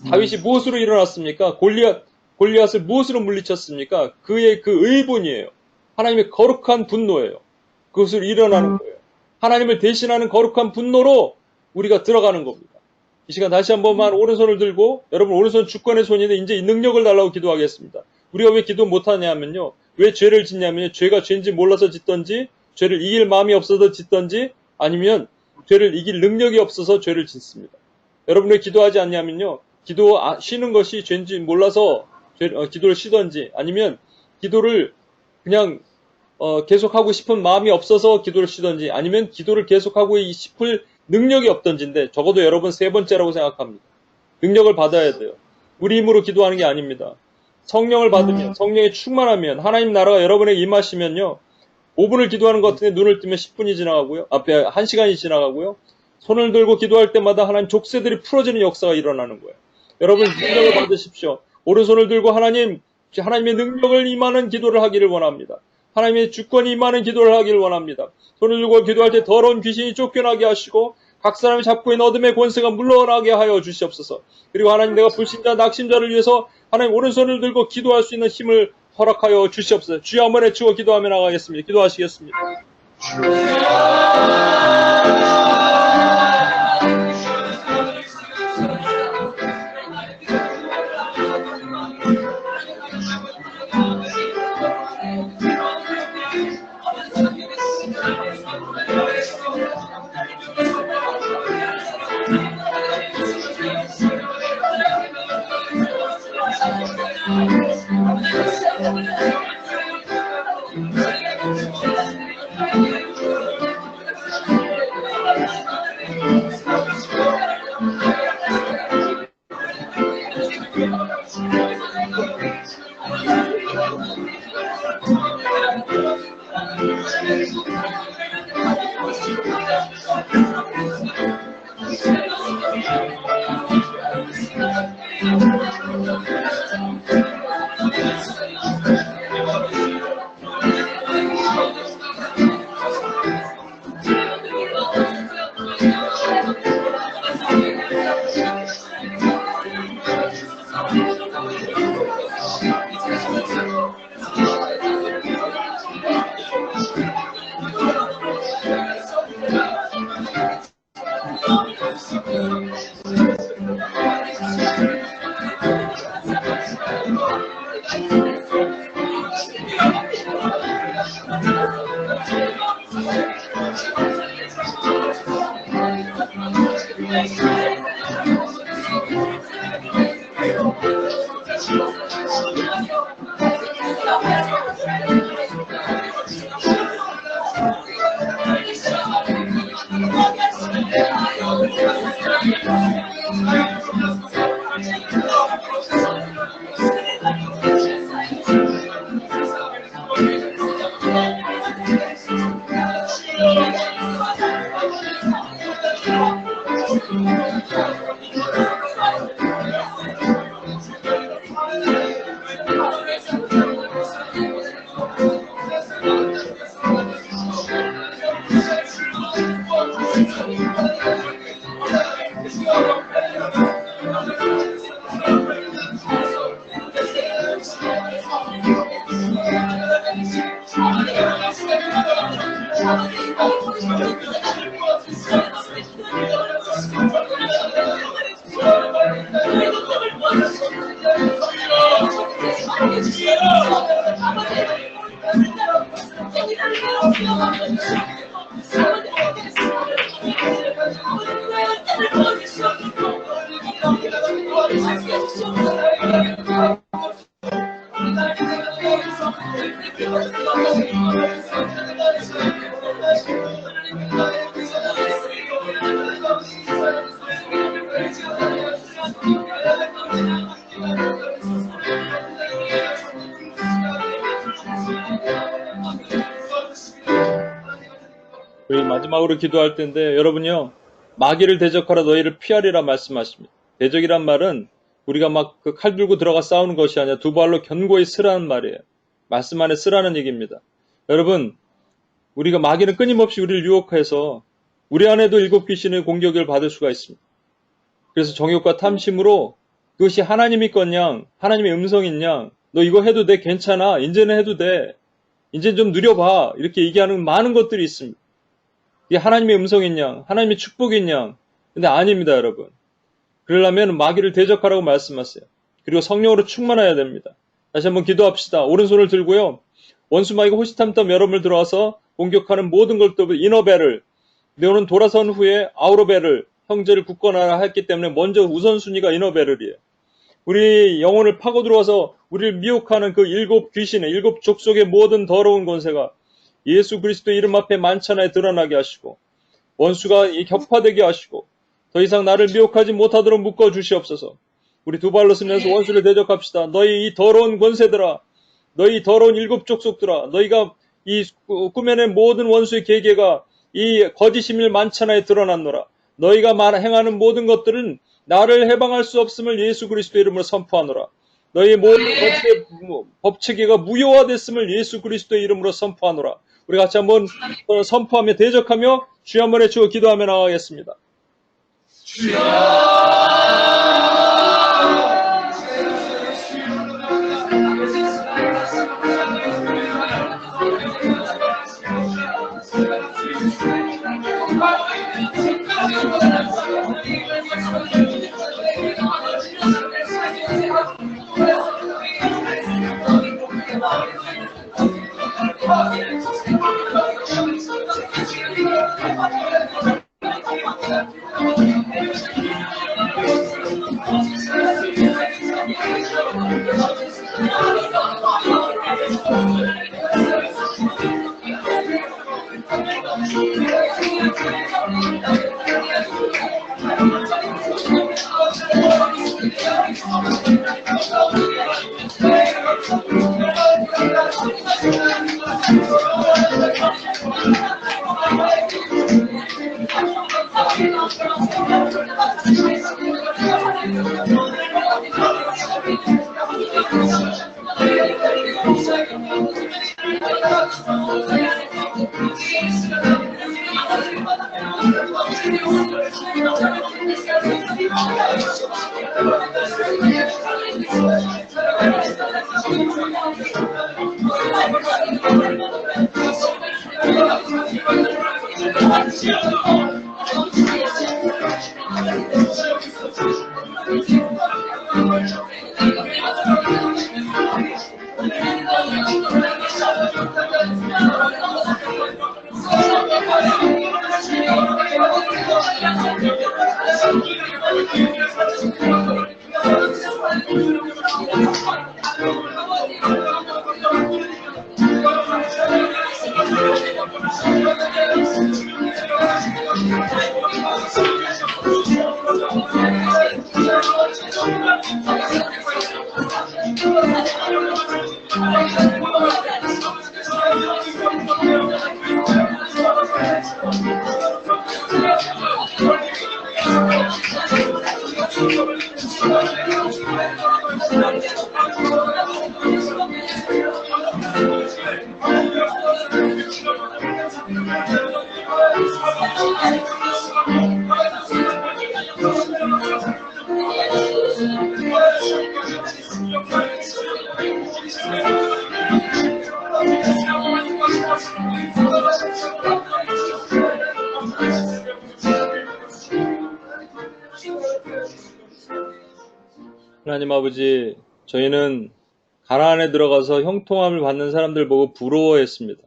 S1: 다윗이 무엇으로 일어났습니까? 골리앗을 무엇으로 물리쳤습니까? 그의 그 의분이에요. 하나님의 거룩한 분노예요. 그것으로 일어나는 거예요. 하나님을 대신하는 거룩한 분노로 우리가 들어가는 겁니다. 이 시간 다시 한 번만 오른손을 들고 여러분 오른손 주권의 손인데 이제 이 능력을 달라고 기도하겠습니다. 우리가 왜 기도 못하냐면요. 왜 죄를 짓냐면요. 죄가 죄인지 몰라서 짓던지 죄를 이길 마음이 없어서 짓던지 아니면 죄를 이길 능력이 없어서 죄를 짓습니다. 여러분 왜 기도하지 않냐면요. 기도 쉬는 것이 죄인지 몰라서 기도를 쉬던지 아니면 기도를 그냥 계속하고 싶은 마음이 없어서 기도를 쉬던지 아니면 기도를 계속하고 싶을 능력이 없던지인데 적어도 여러분 세 번째라고 생각합니다. 능력을 받아야 돼요. 우리 힘으로 기도하는 게 아닙니다. 성령을 받으면 성령에 충만하면 하나님 나라가 여러분에게 임하시면요. 5분을 기도하는 것 같은데 눈을 뜨면 10분이 지나가고요. 앞에 1시간이 지나가고요. 손을 들고 기도할 때마다 하나님 족쇄들이 풀어지는 역사가 일어나는 거예요. 여러분 능력을 받으십시오. 오른손을 들고 하나님의 능력을 임하는 기도를 하기를 원합니다. 하나님의 주권이 임하는 기도를 하기를 원합니다. 손을 들고 기도할 때 더러운 귀신이 쫓겨나게 하시고 각 사람이 잡고 있는 어둠의 권세가 물러나게 하여 주시옵소서. 그리고 하나님, 내가 불신자 낙심자를 위해서 하나님 오른손을 들고 기도할 수 있는 힘을 허락하여 주시옵소서. 주여 한번 외치고 기도하며 나가겠습니다. 기도하시겠습니다. 우리 마지막으로 기도할 텐데, 여러분요, 마귀를 대적하라 너희를 피하리라 말씀하십니다. 대적이란 말은 우리가 막 그 칼 들고 들어가 싸우는 것이 아니라 두 발로 견고히 쓰라는 말이에요. 말씀 안에 쓰라는 얘기입니다. 여러분, 우리가 마귀는 끊임없이 우리를 유혹해서 우리 안에도 일곱 귀신의 공격을 받을 수가 있습니다. 그래서 정욕과 탐심으로 그것이 하나님이 껐냐, 하나님의 음성이냐, 너 이거 해도 돼, 괜찮아, 이제는 해도 돼, 이제 좀 누려봐, 이렇게 얘기하는 많은 것들이 있습니다. 이게 하나님의 음성이냐, 하나님의 축복이냐. 근데 아닙니다, 여러분. 그러려면 마귀를 대적하라고 말씀하세요. 그리고 성령으로 충만해야 됩니다. 다시 한번 기도합시다. 오른손을 들고요, 원수 마귀가 호시탐탐 여러분을 들어와서 공격하는 모든 것들, 이너벨을, 너는 돌아선 후에 아우로벨을, 형제를 굳건하라 했기 때문에 먼저 우선순위가 이너벨을이에요. 우리 영혼을 파고 들어와서 우리를 미혹하는 그 일곱 귀신의, 일곱 족속의 모든 더러운 권세가 예수 그리스도 이름 앞에 만천하에 드러나게 하시고, 원수가 격파되게 하시고, 더 이상 나를 미혹하지 못하도록 묶어 주시옵소서. 우리 두 발로 서면서 원수를 대적합시다. 너희 이 더러운 권세들아, 너희 더러운 일곱 족속들아, 너희가 이 꾸며낸 모든 원수의 계계가 이 거짓임을 만천하에 드러났노라. 너희가 행하는 모든 것들은 나를 해방할 수 없음을 예수 그리스도 이름으로 선포하노라. 너희 모든 법체계가 무효화됐음을 예수 그리스도 이름으로 선포하노라. 우리 같이 한번 선포하며 대적하며 주여 한번 외치고 기도하며 나가겠습니다. 하나님 아버지, 저희는 가나안에 들어가서 형통함을 받는 사람들 보고 부러워했습니다.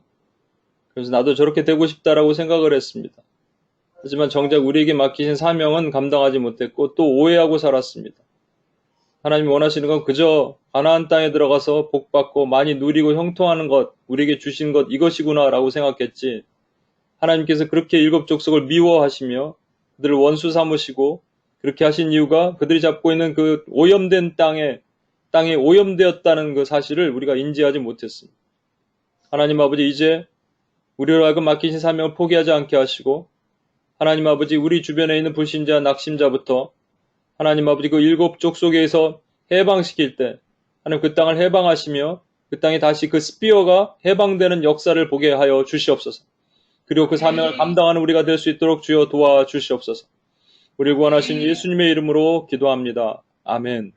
S1: 그래서 나도 저렇게 되고 싶다라고 생각을 했습니다. 하지만 정작 우리에게 맡기신 사명은 감당하지 못했고 또 오해하고 살았습니다. 하나님이 원하시는 건 그저 가나안 땅에 들어가서 복받고 많이 누리고 형통하는 것, 우리에게 주신 것 이것이구나라고 생각했지, 하나님께서 그렇게 일곱 족속을 미워하시며 그들을 원수 삼으시고 그렇게 하신 이유가 그들이 잡고 있는 그 오염된 땅이 오염되었다는 그 사실을 우리가 인지하지 못했습니다. 하나님 아버지, 이제 우리로 하여금 맡기신 사명을 포기하지 않게 하시고, 하나님 아버지, 우리 주변에 있는 불신자, 낙심자부터 하나님 아버지 그 일곱 족속에서 해방시킬 때 하나님 그 땅을 해방하시며 그 땅이 다시 그 스피어가 해방되는 역사를 보게 하여 주시옵소서. 그리고 그 사명을 감당하는 우리가 될 수 있도록 주여 도와주시옵소서. 우리를 구원하신 예수님의 이름으로 기도합니다. 아멘.